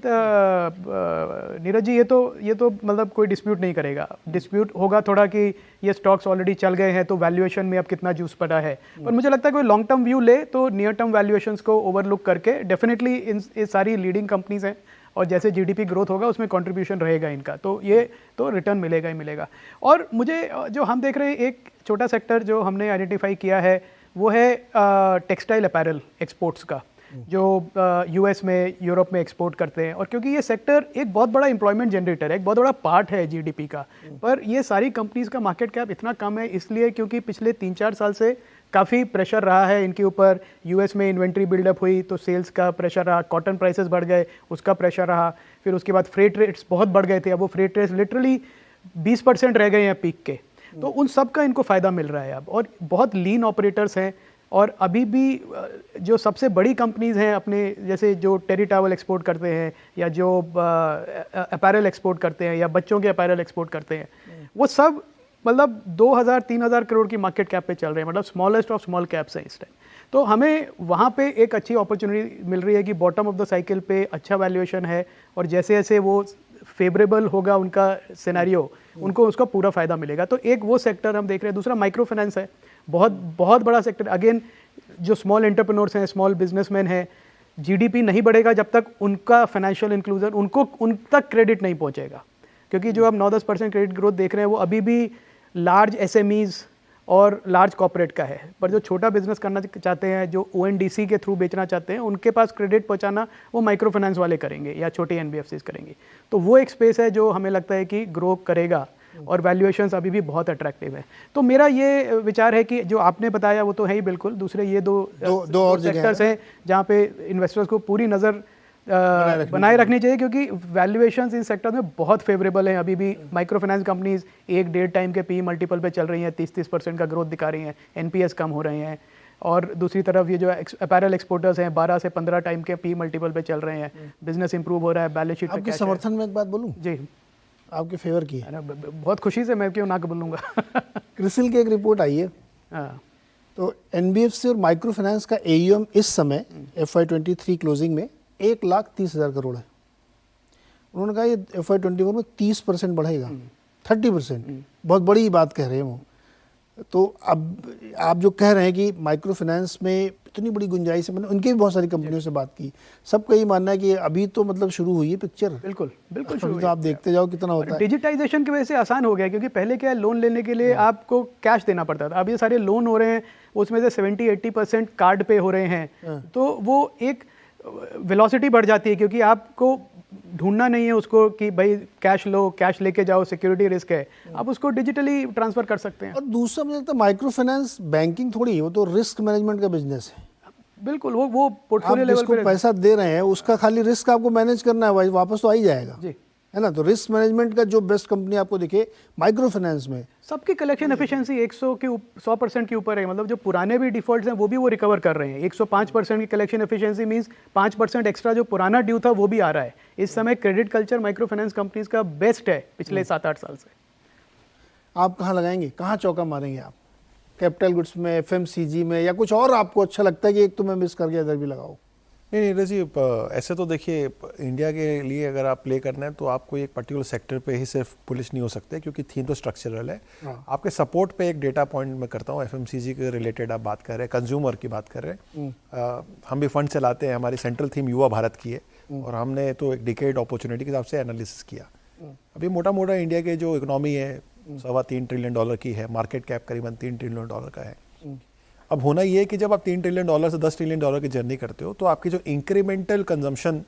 नीरज जी, ये तो मतलब कोई डिस्प्यूट नहीं करेगा। डिस्प्यूट होगा थोड़ा कि ये स्टॉक्स ऑलरेडी चल गए हैं तो वैल्यूएशन में अब कितना जूस पड़ा है, पर मुझे लगता है कोई लॉन्ग टर्म व्यू ले तो नियर टर्म वैल्यूएशंस को ओवरलुक करके डेफिनेटली ये सारी लीडिंग कंपनीज हैं और जैसे GDP ग्रोथ होगा उसमें कंट्रीब्यूशन रहेगा इनका, तो ये तो रिटर्न मिलेगा ही मिलेगा। और मुझे जो हम देख रहे हैं, एक छोटा सेक्टर जो हमने आइडेंटिफाई किया है वो है टेक्सटाइल अपैरल एक्सपोर्ट्स का, जो US में, यूरोप में एक्सपोर्ट करते हैं। और क्योंकि ये सेक्टर एक बहुत बड़ा एम्प्लॉयमेंट जनरेटर है, एक बहुत बड़ा पार्ट है GDP का, पर ये सारी कंपनीज का मार्केट कैप इतना कम है इसलिए क्योंकि पिछले 3-4 साल से काफ़ी प्रेशर रहा है इनके ऊपर। US में इन्वेंट्री बिल्डअप हुई तो सेल्स का प्रेशर रहा, कॉटन प्राइसेस बढ़ गए उसका प्रेशर रहा, फिर उसके बाद फ्रेट रेट्स बहुत बढ़ गए थे, अब वो फ्रेट रेट्स लिटरली 20% रह गए हैं पीक के, तो उन सब का इनको फ़ायदा मिल रहा है अब। और बहुत लीन ऑपरेटर्स हैं, और अभी भी जो सबसे बड़ी कंपनीज हैं अपने, जैसे जो टेरी टावल एक्सपोर्ट करते हैं या जो अपैरल एक्सपोर्ट करते हैं या बच्चों के अपैरल एक्सपोर्ट करते हैं, वो सब मतलब 2000-3000 करोड़ की मार्केट कैप पे चल रहे हैं, मतलब स्मॉलेस्ट ऑफ स्मॉल कैप्स हैं इस टाइम। तो हमें वहाँ पे एक अच्छी अपॉर्चुनिटी मिल रही है कि बॉटम ऑफ द साइकिल पे अच्छा वैल्यूएशन है, और जैसे जैसे वो फेवरेबल होगा उनका सिनेरियो, उनको उसका पूरा फ़ायदा मिलेगा। तो एक वो सेक्टर हम देख रहे हैं। दूसरा माइक्रो फाइनेंस है, बहुत बहुत बड़ा सेक्टर। अगेन जो स्मॉल एंटरप्रेन्योर्स हैं, स्मॉल बिजनेसमैन हैं, जीडीपी नहीं बढ़ेगा जब तक उनका फाइनेंशियल इंक्लूजन उन तक क्रेडिट नहीं पहुंचेगा, क्योंकि जो अब 9-10% क्रेडिट ग्रोथ देख रहे हैं वो अभी भी लार्ज एसएमईज और लार्ज कॉर्पोरेट का है, पर जो छोटा बिजनेस करना चाहते हैं, जो ओएनडीसी के थ्रू बेचना चाहते हैं, उनके पास क्रेडिट पहुंचाना वो माइक्रो फाइनेंस वाले करेंगे या छोटे एनबीएफसीज करेंगे। तो वो एक स्पेस है जो हमें लगता है कि ग्रो करेगा और वैल्यूएशंस अभी भी बहुत अट्रैक्टिव है। तो मेरा ये विचार है कि जो आपने बताया वो तो है ही बिल्कुल, दूसरे ये दो और सेक्टर्स हैं जहाँ पे इन्वेस्टर्स को पूरी नज़र बनाए रखनी चाहिए, क्योंकि वैल्यूएशंस इन सेक्टर में बहुत फेवरेबल हैं। अभी भी माइक्रो फाइनेंस कंपनीज 1-1.5 टाइम के पी मल्टीपल पे चल रही हैं, 30% का ग्रोथ दिखा रही हैं, एनपीएस कम हो रहे हैं, और दूसरी तरफ ये जो अपैरल एक्सपोर्टर्स हैं 12 से 15 टाइम के पी मल्टीपल पे चल रहे हैं, बिजनेस इंप्रूव हो रहा है, बैलेंस शीट आपके समर्थन में एक बात बोलूं जी, आपके फेवर की है, बहुत खुशी से मैं क्यों ना बोलूँगा। क्रिसिल की एक रिपोर्ट आई है, हाँ, तो एनबीएफसी और माइक्रो फाइनेंस का एयूएम इस समय FY23 क्लोजिंग में 1,30,000 करोड़ है। उन्होंने कहा ये FY24 में 30% बढ़ेगा, 30%, बहुत बड़ी बात कह रहे हैं वो। तो अब आप जो कह रहे हैं कि माइक्रो फाइनेंस में इतनी बड़ी गुंजाइश है, मैंने उनकी भी बहुत सारी कंपनियों से बात की, सबका ये मानना है कि अभी तो मतलब शुरू हुई है पिक्चर। बिल्कुल बिल्कुल अभी तो आप देखते जाओ कितना होता है। डिजिटाइजेशन की वजह से आसान हो गया, क्योंकि पहले क्या है, लोन लेने के लिए आपको कैश देना पड़ता था, अब ये सारे लोन हो रहे हैं, उसमें से 70-80% कार्ड पे हो रहे हैं, तो वो एक वेलोसिटी बढ़ जाती है, क्योंकि आपको ढूंढना नहीं है उसको कि भाई कैश लो, कैश लेके जाओ, सिक्योरिटी रिस्क है, आप उसको डिजिटली ट्रांसफर कर सकते हैं। और दूसरा मुझे लगता है माइक्रो फाइनेंस बैंकिंग थोड़ी है, वो तो रिस्क मैनेजमेंट का बिजनेस है। बिल्कुल, वो पोर्टफोलियो आप लेवल जिसको पैसा दे रहे हैं उसका खाली रिस्क आपको मैनेज करना है, वापस तो आ ही जाएगा जी, है ना। तो रिस्क मैनेजमेंट का जो बेस्ट कंपनी आपको दिखे माइक्रो फाइनेंस में, सबकी कलेक्शन एफिशिएंसी 100% के ऊपर है, मतलब जो पुराने भी डिफॉल्ट्स हैं वो भी वो रिकवर कर रहे हैं। 105% की कलेक्शन एफिशिएंसी मींस 5% एक्स्ट्रा जो पुराना ड्यू था वो भी आ रहा है। इस समय credit culture micro finance companies का बेस्ट है पिछले 7-8 साल से। आप कहाँ लगाएंगे, कहाँ चौका मारेंगे आप? कैपिटल गुड्स में, FMCG में, या कुछ और आपको अच्छा लगता है कि एक तो मैं मिस कर गया इधर भी लगाओ? नहीं नीरज जी, ऐसे तो देखिए इंडिया के लिए अगर आप प्ले करना है तो आपको एक पर्टिकुलर सेक्टर पे ही सिर्फ पुलिस नहीं हो सकते, क्योंकि थीम तो स्ट्रक्चरल है। आपके सपोर्ट पे एक डेटा पॉइंट मैं करता हूँ, FMCG के रिलेटेड आप बात कर रहे हैं, कंज्यूमर की बात कर रहे हैं। हम भी फंड चलाते हैं, हमारी सेंट्रल थीम युवा भारत की है, और हमने तो एक डिकेड अपॉर्चुनिटी के हिसाब से एनालिसिस किया। अभी मोटा मोटा इंडिया के जो इकोनॉमी है $3.25 ट्रिलियन की है, मार्केट कैप करीबन $3 ट्रिलियन का है। अब होना ये है कि जब आप $3 ट्रिलियन से $10 ट्रिलियन की जर्नी करते हो तो आपकी जो इंक्रीमेंटल कंजम्पशन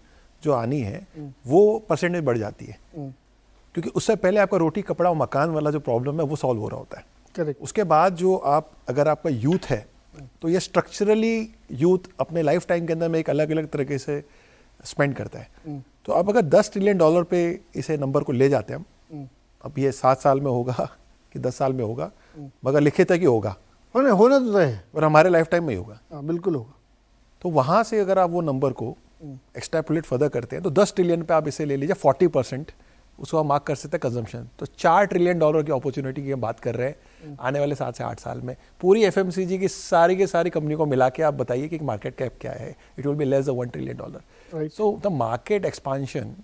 जो आनी है वो परसेंटेज बढ़ जाती है, क्योंकि उससे पहले आपका रोटी कपड़ा और मकान वाला जो प्रॉब्लम है वो सॉल्व हो रहा होता है। करेक्ट। उसके बाद जो आप अगर आपका यूथ है तो ये स्ट्रक्चरली यूथ अपने लाइफ टाइम के अंदर में एक अलग अलग तरीके से स्पेंड करता है। तो अब अगर $10 ट्रिलियन पे इसे नंबर को ले जाते हैं हम, अब ये 7 साल में होगा कि 10 साल में होगा, मगर लिखित है कि होगा, होना तो है, और हमारे लाइफ टाइम में ही होगा। बिल्कुल होगा। तो वहां से अगर आप वो नंबर को एक्सट्रैपुलेट फर्दर करते हैं तो $10 ट्रिलियन पे आप इसे ले लीजिए, 40% उसको आप मार्क कर सकते हैं कंजम्पशन, तो $4 ट्रिलियन की अपॉर्चुनिटी की हम बात कर रहे हैं आने वाले 7 से 8 साल में। पूरी FMCG की सारी कंपनी को मिला के आप बताइए कि मार्केट कैप क्या है, it will be less than $1 trillion. So the market expansion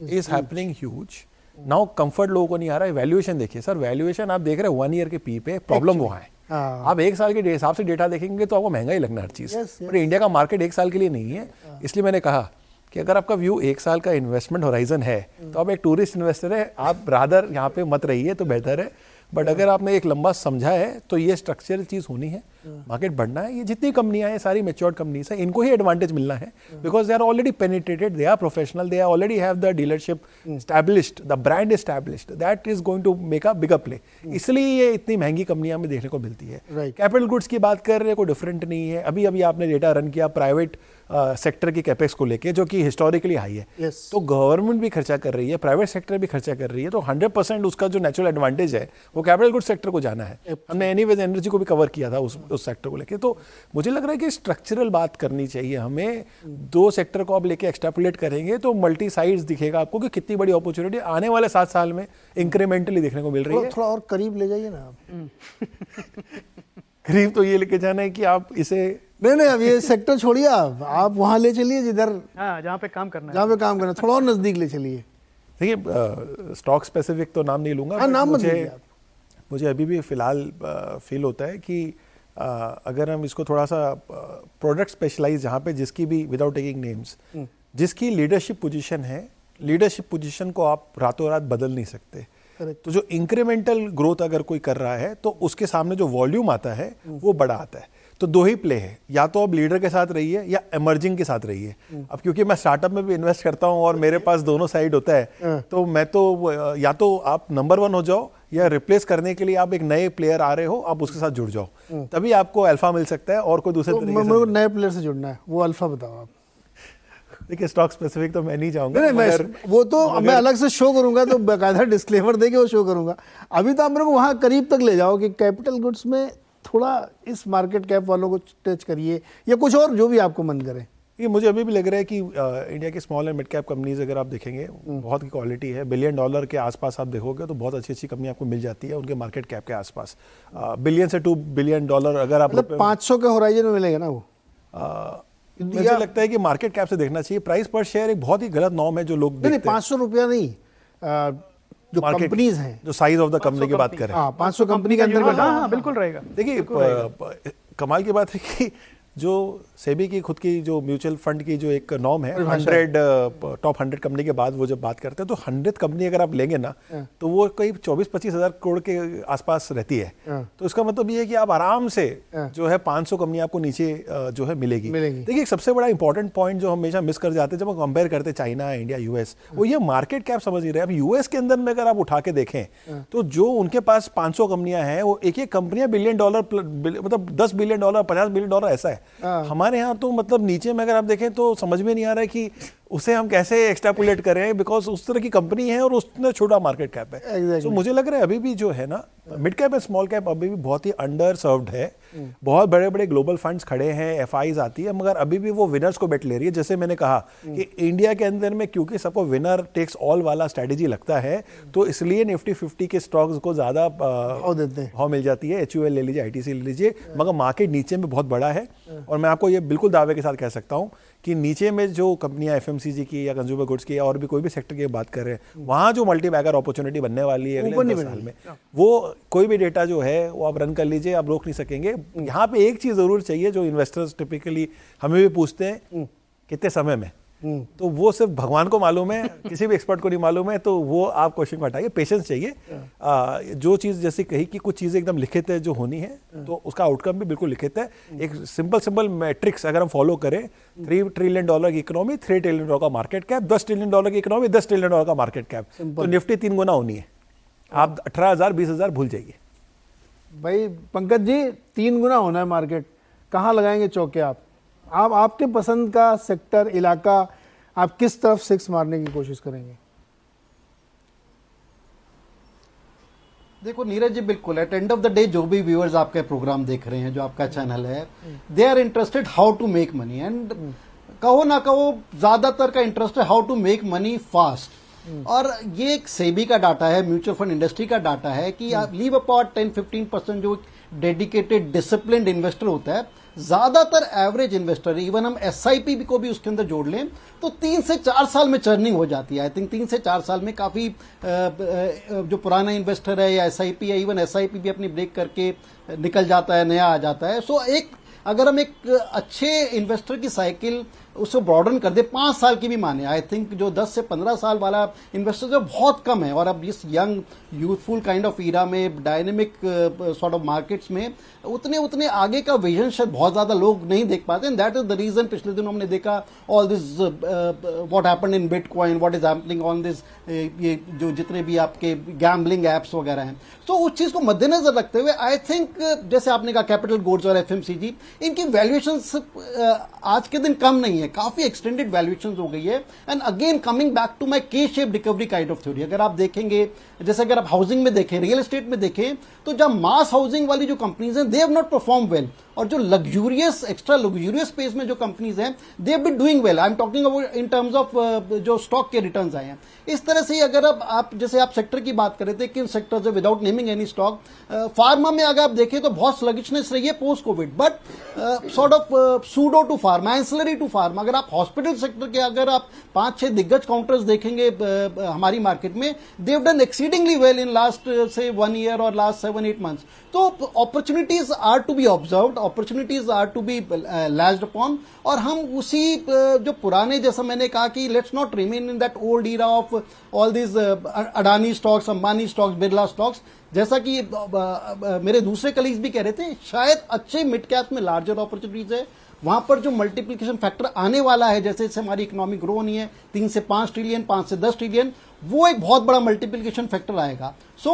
is happening huge. Now comfort लोगों को नहीं आ रहा है। वैल्यूएशन देखिए सर, वैल्यूएशन आप देख रहे हैं 1 ईयर के पी पे, प्रॉब्लम वहाँ है। आप 1 साल के हिसाब से डेटा देखेंगे तो आपको महंगा ही लगना हर चीज, पर इंडिया का मार्केट 1 साल के लिए नहीं है। इसलिए मैंने कहा कि अगर आपका व्यू 1 साल का इन्वेस्टमेंट होराइजन है तो आप एक टूरिस्ट इन्वेस्टर है, आप रादर यहाँ पे मत रहिए तो बेहतर है। बट अगर आपने एक लंबा समझा है तो ये स्ट्रक्चरल चीज होनी है, मार्केट बढ़ना है। ये जितनी कंपनियां हैं सारी मैच्योर्ड कंपनीज हैं, इनको ही एडवांटेज मिलना है, because they are already penetrated, they are professional, they already have the dealership established, the brand established, that is going to make a bigger play. इसलिए ये इतनी महंगी कंपनियां में देखने को मिलती है। कैपिटल गुड्स की बात कर रहे हैं, कोई डिफरेंट नहीं है। अभी अभी आपने डेटा रन किया प्राइवेट सेक्टर की कैपेक्स को लेके, जो कि हिस्टोरिकली हाई है। तो गवर्नमेंट भी खर्चा कर रही है, प्राइवेट सेक्टर भी खर्चा कर रही है, तो 100% उसका जो नेचुरल एडवांटेज है वो कैपिटल गुड्स सेक्टर को जाना है। हमने एनीवेज एनर्जी को भी कवर किया था उस सेक्टर को लेके। तो मुझे लग रहा है कि स्ट्रक्चरल बात करनी चाहिए हमें। 2 सेक्टर को आप लेके एक्सट्रैपुलेट करेंगे तो मल्टी साइड्स दिखेगा आपको कि कितनी बड़ी अपॉर्चुनिटी आने वाले 7 साल में इंक्रीमेंटली देखने को मिल रही है। थोड़ा और करीब ले जाइए ना आप। करीब तो ये लेके जाना है कि आप इसे नहीं, अब ये सेक्टर छोड़िए, आप वहां ले चलिए जिधर जहाँ पे काम करना है, जहाँ पे काम करना, थोड़ा और नजदीक ले चलिए। देखिए स्टॉक स्पेसिफिक तो नाम नहीं लूंगा, नाम मत लीजिए आप। मुझे अभी भी फिलहाल फील होता है कि अगर हम इसको थोड़ा सा प्रोडक्ट स्पेशलाइज जहाँ पे जिसकी भी विदाउट टेकिंग नेम्स जिसकी लीडरशिप पोजीशन है, लीडरशिप पोजीशन को आप रातों रात बदल नहीं सकते। तो जो इंक्रीमेंटल ग्रोथ अगर कोई कर रहा है तो उसके सामने जो वॉल्यूम आता है वो बड़ा आता है। तो दो ही प्ले है, या तो आप लीडर के साथ रहिए या इमर्जिंग के साथ रहिए। अब क्योंकि मैं स्टार्टअप में भी इन्वेस्ट करता हूं और मेरे पास दोनों साइड होता है, तो मैं तो या तो आप नंबर 1 हो जाओ या रिप्लेस करने के लिए आप एक नए प्लेयर आ रहे हो, आप उसके साथ जुड़ जाओ, तभी आपको अल्फा मिल सकता है। और कोई दूसरे तो तरीके मेरे को नए प्लेयर से जुड़ना है, वो अल्फा बताओ आप। देखिए स्टॉक स्पेसिफिक तो मैं नहीं चाहूंगा, नहीं, वो तो मैं अलग से शो करूंगा, तो बाकायदा डिस्क्लेमर देके वो शो करूंगा। अभी तो आप मेरे को वहां करीब तक ले जाओ कि कैपिटल गुड्स में थोड़ा इस मार्केट कैप वालों को टच करिए, या कुछ और जो भी आपको मन करे। ये मुझे अभी भी लग रहा है कि इंडिया की small and mid cap companies अगर आप देखेंगे बहुत की क्वालिटी है। $1 बिलियन के आसपास आप देखोगे तो बहुत अच्छी अच्छी कंपनी आपको मिल जाती है उनके मार्केट कैप के आसपास। बिलियन से $2 बिलियन अगर आप मतलब 500 के होराइजन में मिलेगा ना वो। मुझे लगता है कि मार्केट कैप से देखना चाहिए। प्राइस पर शेयर एक बहुत ही गलत नॉर्म है जो लोग नहीं, 500 रुपया नहीं, जो कंपनीज हैं, जो साइज ऑफ द कंपनी की बात करें, 500 कंपनी के अंदर में। हाँ बिल्कुल रहेगा। देखिए कमाल की बात है कि जो सेबी की खुद की जो म्यूचुअल फंड की जो एक नॉर्म है 100 टॉप 100 कंपनी के बाद वो जब बात करते हैं तो 100 कंपनी अगर आप लेंगे ना तो वो करीब 24-25 हज़ार करोड़ के आसपास रहती है। तो इसका मतलब ये है कि आप आराम से जो है 500 कंपनी आपको नीचे जो है मिलेगी। देखिए एक सबसे बड़ा इंपॉर्टेंट पॉइंट जो हमेशा मिस कर जाते हैं जब हम कंपेयर करते हैं चाइना, इंडिया, यूएस, वो ये मार्केट कैप समझ ही रहे। अब यूएस के अंदर में अगर आप उठा के देखें तो जो उनके पास 500 कंपनियां हैं वो एक एक कंपनियां $1 बिलियन मतलब $10 बिलियन $50 बिलियन ऐसा है। हमारे यहाँ तो मतलब नीचे में अगर आप देखें तो समझ में नहीं आ रहा है कि उसे हम कैसे एक्सट्रापुलेट करें, बिकॉज उस तरह की कंपनी है और उसने छोटा मार्केट कैप है। तो मुझे लग रहा है अभी भी जो है ना mid cap and small cap अभी भी बहुत ही अंडर सर्व्ड है। बहुत बड़े बड़े ग्लोबल फंड्स खड़े हैं, एफआईज आती है, मगर अभी भी वो विनर्स को बेट ले रही है। जैसे मैंने कहा कि इंडिया के अंदर में क्योंकि सबको विनर टेक्स ऑल वाला स्ट्रेटेजी लगता है तो इसलिए निफ्टी 50 के स्टॉक्स को ज्यादा भाव मिल जाती है। HUL ले लीजिए, ITC ले लीजिए, मगर मार्केट नीचे में बहुत बड़ा है। और मैं आपको ये बिल्कुल दावे के साथ कह सकता हूँ कि नीचे में जो कंपनियां FMCG की या कंज्यूमर गुड्स की और भी कोई भी सेक्टर की बात कर रहे हैं वहां जो मल्टी बैगर अपॉर्चुनिटी बनने वाली है अगले 10 साल में, वो कोई भी डेटा जो है वो आप रन कर लीजिए, आप रोक नहीं सकेंगे। यहाँ पे एक चीज जरूर चाहिए जो इन्वेस्टर्स टिपिकली हमें भी पूछते हैं, कितने समय में, तो वो सिर्फ भगवान को मालूम है, किसी भी एक्सपर्ट को नहीं मालूम है। तो वो आप क्वेश्चन को हटाइए, पेशेंस चाहिए। जो चीज जैसे कही कि कुछ चीजें एकदम लिखित है जो होनी है तो उसका आउटकम भी बिल्कुल लिखित है। एक सिंपल मैट्रिक्स अगर हम फॉलो करें, $3 ट्रिलियन की इकोनॉमी, $3 ट्रिलियन का मार्केट कैप, $10 ट्रिलियन की इकोनॉमी, $10 ट्रिलियन का मार्केट कैप, तो निफ्टी 3 गुना होनी है। आप 18,000 20,000 भूल जाइए भाई। पंकज जी 3 गुना होना है मार्केट, कहाँ लगाएंगे चौके आप आपके पसंद का सेक्टर, इलाका, आप किस तरफ 6 मारने की कोशिश करेंगे? देखो नीरज जी, बिल्कुल at end of the day जो भी व्यूअर्स आपके प्रोग्राम देख रहे हैं, जो आपका चैनल है, they are interested how to make money. And कहो ना कहो ज्यादातर का इंटरेस्ट है how to make money fast. और ये एक सेबी का डाटा है, म्यूचुअल फंड इंडस्ट्री का डाटा है कि आप लीव अपार्ट 10-15% जो डेडिकेटेड डिसिप्लिन्ड इन्वेस्टर होता है, ज्यादातर एवरेज इन्वेस्टर, इवन हम SIP को भी उसके अंदर जोड़ लें तो 3 से 4 साल में चर्निंग हो जाती है। आई थिंक 3 से 4 साल में काफी जो पुराना इन्वेस्टर है या SIP है, इवन SIP भी अपनी ब्रेक करके निकल जाता है, नया आ जाता है। सो एक अगर हम एक अच्छे इन्वेस्टर की साइकिल उसको ब्रॉडन कर दे, 5 साल की भी माने, आई थिंक जो 10 से 15 साल वाला इन्वेस्टर जो बहुत कम है। और अब इस young youthful kind of era में, डायनेमिक सॉर्ट ऑफ मार्केट्स में उतने आगे का विजन शायद बहुत ज्यादा लोग नहीं देख पाते। And that is the reason पिछले दिनों हमने देखा all this what happened in bitcoin, what is happening on this, ये जो जितने भी आपके गैम्बलिंग एप्स वगैरह हैं, तो उस चीज को मद्देनजर रखते हुए आई थिंक जैसे आपने कहा कैपिटल गुड्स और FMCG, इनकी वैल्यूएशंस आज के दिन कम नहीं है, काफी एक्सटेंडेड वैल्यूएशन हो गई है। And again coming back to my K shape recovery kind of theory, अगर आप देखेंगे, जैसे अगर आप हाउसिंग में देखें, रियल एस्टेट में देखें, तो जब मास हाउसिंग वाली जो कंपनीज हैं, they have not perform well. और जो लग्जूरियस एक्स्ट्रा लग्जूरियस स्पेस में जो कंपनीज हैं they have been doing well. I am talking about in terms of जो स्टॉक के रिटर्न्स आए हैं। इस तरह से अगर आप जैसे आप सेक्टर की बात कर रहे थे किन सेक्टर से, without naming any stock, pharma में अगर आप देखें तो बहुत स्लगिशनेस रही है post covid, but sort of pseudo to pharma, ancillary to pharma. अगर आप हॉस्पिटल सेक्टर के अगर आप 5-6 दिग्गज काउंटर्स देखेंगे हमारी मार्केट में, they have done exceedingly well in last से 1 ईयर और लास्ट 7-8 मंथ्स। तो opportunities are to be observed, opportunities are to be latched upon, और हम उसी जो पुराने, जैसा मैंने कहा कि let's not remain in that old era of all this Adani stocks, Ambani stocks, Birla stocks. जैसा कि मेरे दूसरे कलीग्स भी कह रहे थे, शायद अच्छे मिड कैप में लार्जर अपॉर्चुनिटीज है, वहां पर जो मल्टीप्लिकेशन फैक्टर आने वाला है, जैसे जैसे हमारी इकोनॉमी ग्रो होनी है 3 से 5 ट्रिलियन, 5 से 10 ट्रिलियन, वो एक बहुत बड़ा मल्टीप्लिकेशन फैक्टर आएगा। सो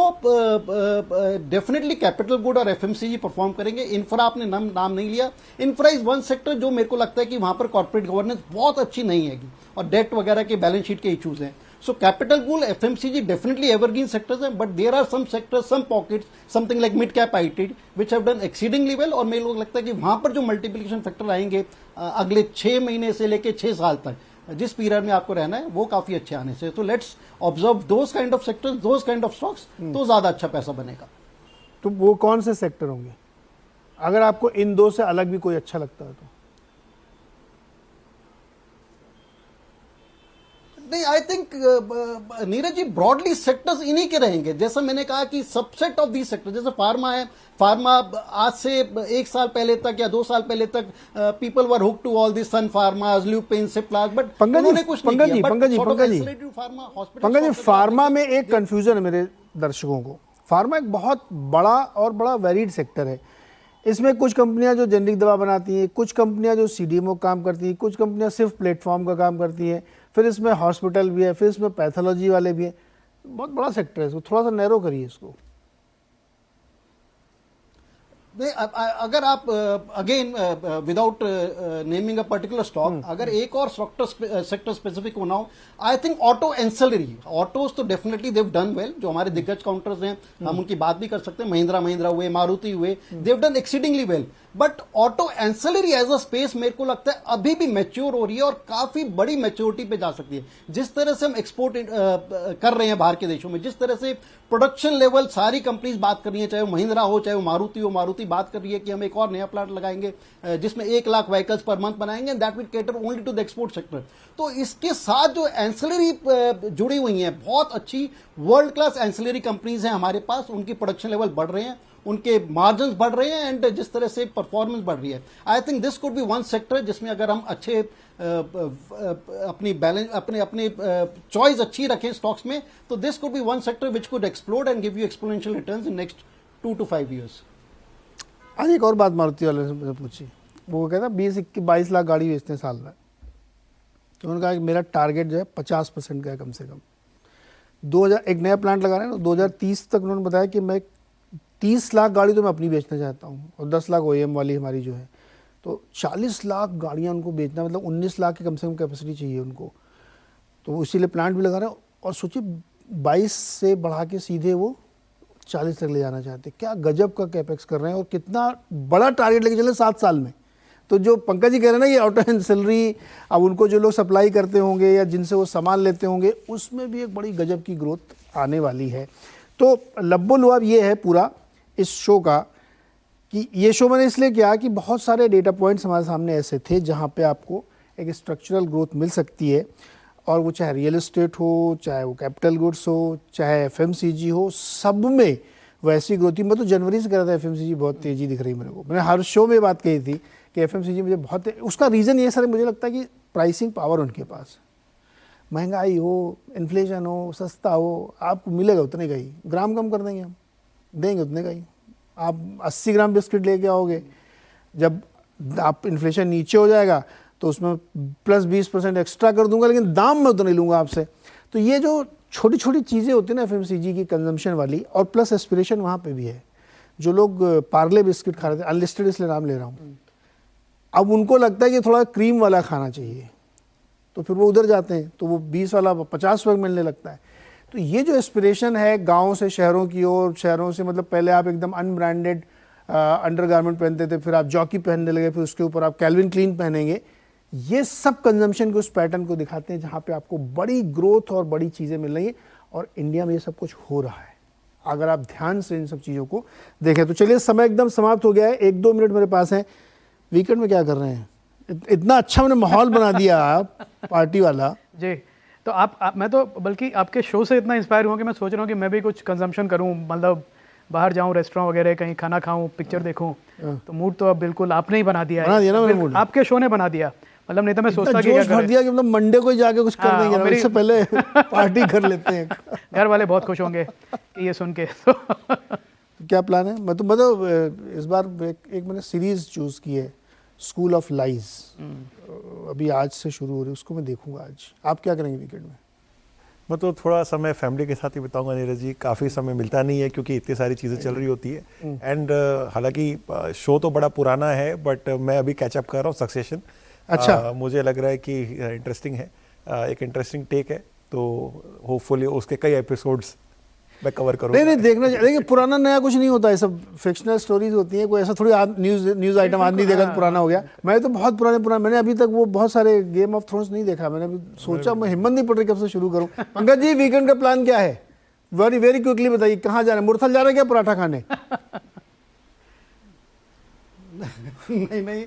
डेफिनेटली कैपिटल गुड और एफएमसीजी परफॉर्म करेंगे। इंफ्रा आपने नाम नहीं लिया, इंफ्रा इज वन सेक्टर जो मेरे को लगता है कि वहां पर कॉर्पोरेट गवर्नेंस बहुत अच्छी नहीं है और डेट वगैरह के बैलेंस शीट के इश्यूज हैं। So capital pool, FMCG definitely evergreen sectors हैं, but there are some sectors, some pockets, something like mid cap IT, which have done exceedingly well। और मेरे को लगता है कि वहां पर जो मल्टीप्लिकेशन फैक्टर आएंगे अगले 6 महीने से लेके 6 साल तक, जिस पीरियड में आपको रहना है, वो काफी अच्छे आने से। तो let's observe those kind of sectors, those kind of stocks, तो ज्यादा अच्छा पैसा बनेगा। तो वो कौन से सेक्टर होंगे अगर आपको इन दो से अलग भी कोई अच्छा लगता है तो? नहीं, I think Neeraj ji broadly sectors इन्हीं के रहेंगे। जैसा मैंने कहा कि सबसेट ऑफ दी सेक्टर, जैसे फार्मा है, फार्मा आज से 1 साल पहले तक या 2 साल पहले तक people were hook to all this Sun Pharma, Lupin, Ciplas, but उन्होंने कुछ नहीं किया। पंकज जी, फार्मा में एक कंफ्यूजन है मेरे दर्शकों को। फार्मा एक बहुत बड़ा और बड़ा वेरिड सेक्टर है। इसमें कुछ कंपनियां जो जेनरिक दवा बनाती हैं, कुछ कंपनियां जो सीडीएमओ काम करती हैं, कुछ कंपनियां सिर्फ प्लेटफॉर्म का काम करती हैं, फिर इसमें हॉस्पिटल भी है, फिर इसमें पैथोलॉजी वाले भी हैं। बहुत बड़ा सेक्टर है, इसको थोड़ा सा नैरो करिए इसको। नहीं, अगर आप again without naming a particular stock, अगर एक और सेक्टर स्पेसिफिक होना हो, I think auto ancillary, autos तो डेफिनेटली देव डन वेल। जो हमारे दिग्गज काउंटर्स हैं, हम उनकी बात भी कर सकते हैं, महिंद्रा हुए, मारुति हुए, they've done exceedingly well. But auto ancillary as a space मेरे को लगता है अभी भी मैच्योर हो रही है और काफी बड़ी मैच्योरिटी पे जा सकती है। जिस तरह से हम एक्सपोर्ट कर रहे हैं बाहर के देशों में, जिस तरह से प्रोडक्शन लेवल सारी कंपनीज बात कर रही है, चाहे वो महिंद्रा हो, चाहे वो मारुति हो, मारुति बात कर रही है कि हम एक और नया प्लांट लगाएंगे जिसमें 1 लाख व्हीकल्स पर मंथ बनाएंगे, that will cater only to the export sector. तो इसके साथ जो एंसिलरी जुड़ी हुई हैं, बहुत अच्छी वर्ल्ड क्लास एंसिलरी कंपनीज हैं हमारे पास, उनकी प्रोडक्शन लेवल बढ़ रहे हैं, उनके मार्जिन बढ़ रहे हैं, एंड जिस तरह से परफॉर्मेंस बढ़ रही है, आई think this could be one sector जिसमें अगर हम अच्छे अपनी बैलेंस, अपने चॉइस अच्छी रखें स्टॉक्स में, तो this could be one sector which could explode and give you exponential returns in next 2 to 5 years। आज एक और बात मारुति वाले से पूछी, वो कहता 20-22 लाख गाड़ी बेचते हैं साल में। तो उन्होंने कहा कि मेरा टारगेट जो है 50% का है कम से कम। 2000 एक नया प्लांट लगा रहे हैं ना, 2030 तक उन्होंने बताया कि मैं 30 लाख गाड़ी तो मैं अपनी बेचना चाहता हूँ और 10 लाख OEM वाली हमारी जो है, तो 40 लाख गाड़ियाँ उनको बेचना, मतलब 19 लाख की कम से कम कैपेसिटी चाहिए उनको। तो इसीलिए प्लांट भी लगा रहे हैं और सोचिए 22 से बढ़ा के सीधे वो 40 तक ले जाना चाहते हैं। क्या गजब का कैपेक्स कर रहे हैं और कितना बड़ा टारगेट लेके चले 7 साल में। तो जो पंकज जी कह रहे हैं ना, ये ऑटो एंसिलरी, अब उनको जो लोग सप्लाई करते होंगे या जिनसे वो सामान लेते होंगे, उसमें भी एक बड़ी गजब की ग्रोथ आने वाली है। तो लब्बो लुआब ये है पूरा इस शो का, कि ये शो मैंने इसलिए किया कि बहुत सारे डेटा पॉइंट्स हमारे सामने ऐसे थे जहाँ पे आपको एक स्ट्रक्चरल ग्रोथ मिल सकती है, और वो चाहे रियल एस्टेट हो, चाहे वो कैपिटल गुड्स हो, चाहे FMCG हो, सब में वैसी ग्रोथ थी। मैं तो जनवरी से कह रहा था FMCG बहुत तेज़ी दिख रही है मेरे को। मैंने हर शो में बात कही थी कि FMCG मुझे बहुत, उसका रीज़न ये सर मुझे लगता है कि प्राइसिंग पावर उनके पास, महंगाई हो, इन्फ्लेशन हो, सस्ता हो, आपको मिलेगा उतने का ही, ग्राम कम कर देंगे हम, देंगे उतने का ही। आप 80 ग्राम बिस्किट लेके आओगे, जब आप इन्फ्लेशन नीचे हो जाएगा तो उसमें प्लस 20% एक्स्ट्रा कर दूंगा, लेकिन दाम मैं उतना नहीं लूँगा आपसे। तो ये जो छोटी छोटी चीज़ें होती हैं ना FMCG की कंजम्पशन वाली, और प्लस एस्पिरेशन वहाँ पे भी है। जो लोग पार्ले बिस्किट खा रहे थे, अनलिस्टेड इसलिए नाम ले रहा हूँ, अब उनको लगता है कि थोड़ा क्रीम वाला खाना चाहिए, तो फिर वो उधर जाते हैं, तो वो 20 वाला 50 रुपये मिलने लगता है। तो ये जो एस्पिरेशन है गाँव से शहरों की ओर, शहरों से मतलब पहले आप एकदम अनब्रांडेड अंडरगारमेंट पहनते थे, फिर आप जॉकी पहनने लगे, फिर उसके ऊपर आप कैल्विन क्लीन पहनेंगे। ये सब कंजम्पशन के उस पैटर्न को दिखाते हैं जहाँ पे आपको बड़ी ग्रोथ और बड़ी चीज़ें मिल रही हैं, और इंडिया में ये सब कुछ हो रहा है अगर आप ध्यान से इन सब चीज़ों को देखें। तो चलिए, समय एकदम समाप्त हो गया है, 1-2 मिनट मेरे पास है। वीकेंड में क्या कर रहे हैं? इतना अच्छा मैंने माहौल बना दिया आप पार्टी वाला जी। तो मैं तो बल्कि आपके शो से इतना इंस्पायर हुआ कि मैं सोच रहा हूँ कि मैं भी कुछ कंजम्पशन करूँ, मतलब बाहर जाऊँ रेस्टोरेंट वगैरह, कहीं खाना खाऊँ, पिक्चर देखूँ। तो मूड तो अब बिल्कुल आपने ही बना दिया है। बना दिया ना मेरा मूड। आपके शो ने बना दिया, मतलब नहीं तो मैं सोचता कि जोश भर दिया कि मतलब मंडे को ही जाके कुछ कर देंगे ना, इससे पहले पार्टी कर लेते हैं। घर वाले बहुत खुश होंगे ये सुन के। तो क्या प्लान है? मैं तो मतलब इस बार एक मैंने सीरीज चूज की है, स्कूल ऑफ लाइज, अभी आज से शुरू हो रही है, उसको मैं देखूंगा आज। आप क्या करेंगे वीकेंड में? मैं तो थोड़ा समय फैमिली के साथ ही बिताऊंगा नीरज जी, काफ़ी समय मिलता नहीं है क्योंकि इतनी सारी चीज़ें चल रही होती है। एंड हालांकि शो तो बड़ा पुराना है, बट मैं अभी कैचअप कर रहा हूँ सक्सेशन। अच्छा। मुझे लग रहा है कि इंटरेस्टिंग है, एक इंटरेस्टिंग टेक है, तो होपफुली उसके कई एपिसोड्स मैं कवर करूँगा। नहीं देखना चाहिए। देखिए, पुराना नया कुछ नहीं होता है, सब फिक्शनल स्टोरीज होती हैं। कोई ऐसा थोड़ी न्यूज आइटम आज नहीं देखा तो पुराना हो गया। मैं तो बहुत पुराने मैंने अभी तक वो बहुत सारे गेम ऑफ थ्रोन्स नहीं देखा। मैंने अभी सोचा, मैं हिम्मत नहीं पड़ रही कब से शुरू करूं। पंकज जी, वीकेंड का प्लान क्या है? वेरी वेरी क्विकली बताइए, कहाँ जा रहे हैं? मुरथल जा रहे हैं क्या पराठा खाने? नहीं,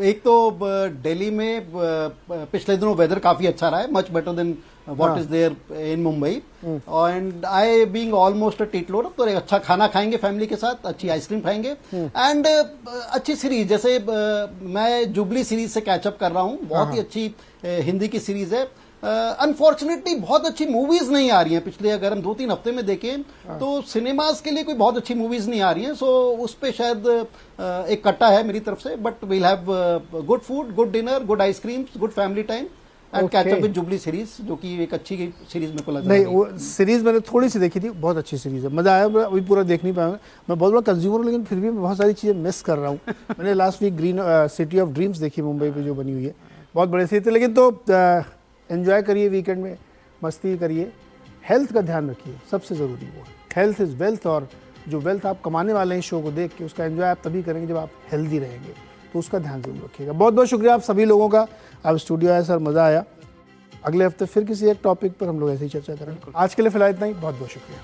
एक तो दिल्ली में पिछले दिनों वेदर काफी अच्छा रहा है, much better than what is there in Mumbai. And I being almost a teetotaller, तो एक अच्छा खाना खाएंगे फैमिली के साथ, अच्छी आइसक्रीम खाएंगे, एंड अच्छी सीरीज, जैसे मैं जुबली सीरीज से कैचअप कर रहा हूँ। बहुत ही अच्छी हिंदी की सीरीज है। अनफॉर्चुनेटली बहुत अच्छी मूवीज नहीं आ रही हैं पिछले, अगर हम 2-3 हफ्ते में देखें तो सिनेमाज के लिए कोई बहुत अच्छी मूवीज नहीं आ रही हैं। सो उस पे शायद एक कट्टा है मेरी तरफ से, but we'll have good food, good dinner, good ice creams, good family time and catch up with Jubilee series, जो कि एक अच्छी सीरीज मेरे को लग रहा है। नहीं, वो सीरीज मैंने थोड़ी सी देखी थी, बहुत अच्छी सीरीज है, मजा आया। अभी पूरा देख नहीं पाया मैं बहुत बड़ा कंज्यूमर हूँ, लेकिन फिर भी मैं बहुत सारी चीज़ें मिस कर रहा हूँ। मैंने last week green city of dreams देखी, मुंबई पे जो बनी हुई है, बहुत बड़ी सी थी। लेकिन तो एंजॉय करिए वीकेंड में, मस्ती करिए, हेल्थ का ध्यान रखिए, सबसे ज़रूरी वो हेल्थ इज़ वेल्थ। और जो वेल्थ आप कमाने वाले हैं शो को देख के, उसका एंजॉय आप तभी करेंगे जब आप हेल्दी रहेंगे, तो उसका ध्यान जरूर रखिएगा। बहुत बहुत शुक्रिया आप सभी लोगों का, आप स्टूडियो आए सर, मज़ा आया। अगले हफ्ते फिर किसी एक टॉपिक पर हम लोग ऐसे ही चर्चा करेंगे। आज के लिए फिलहाल इतना ही, बहुत बहुत शुक्रिया।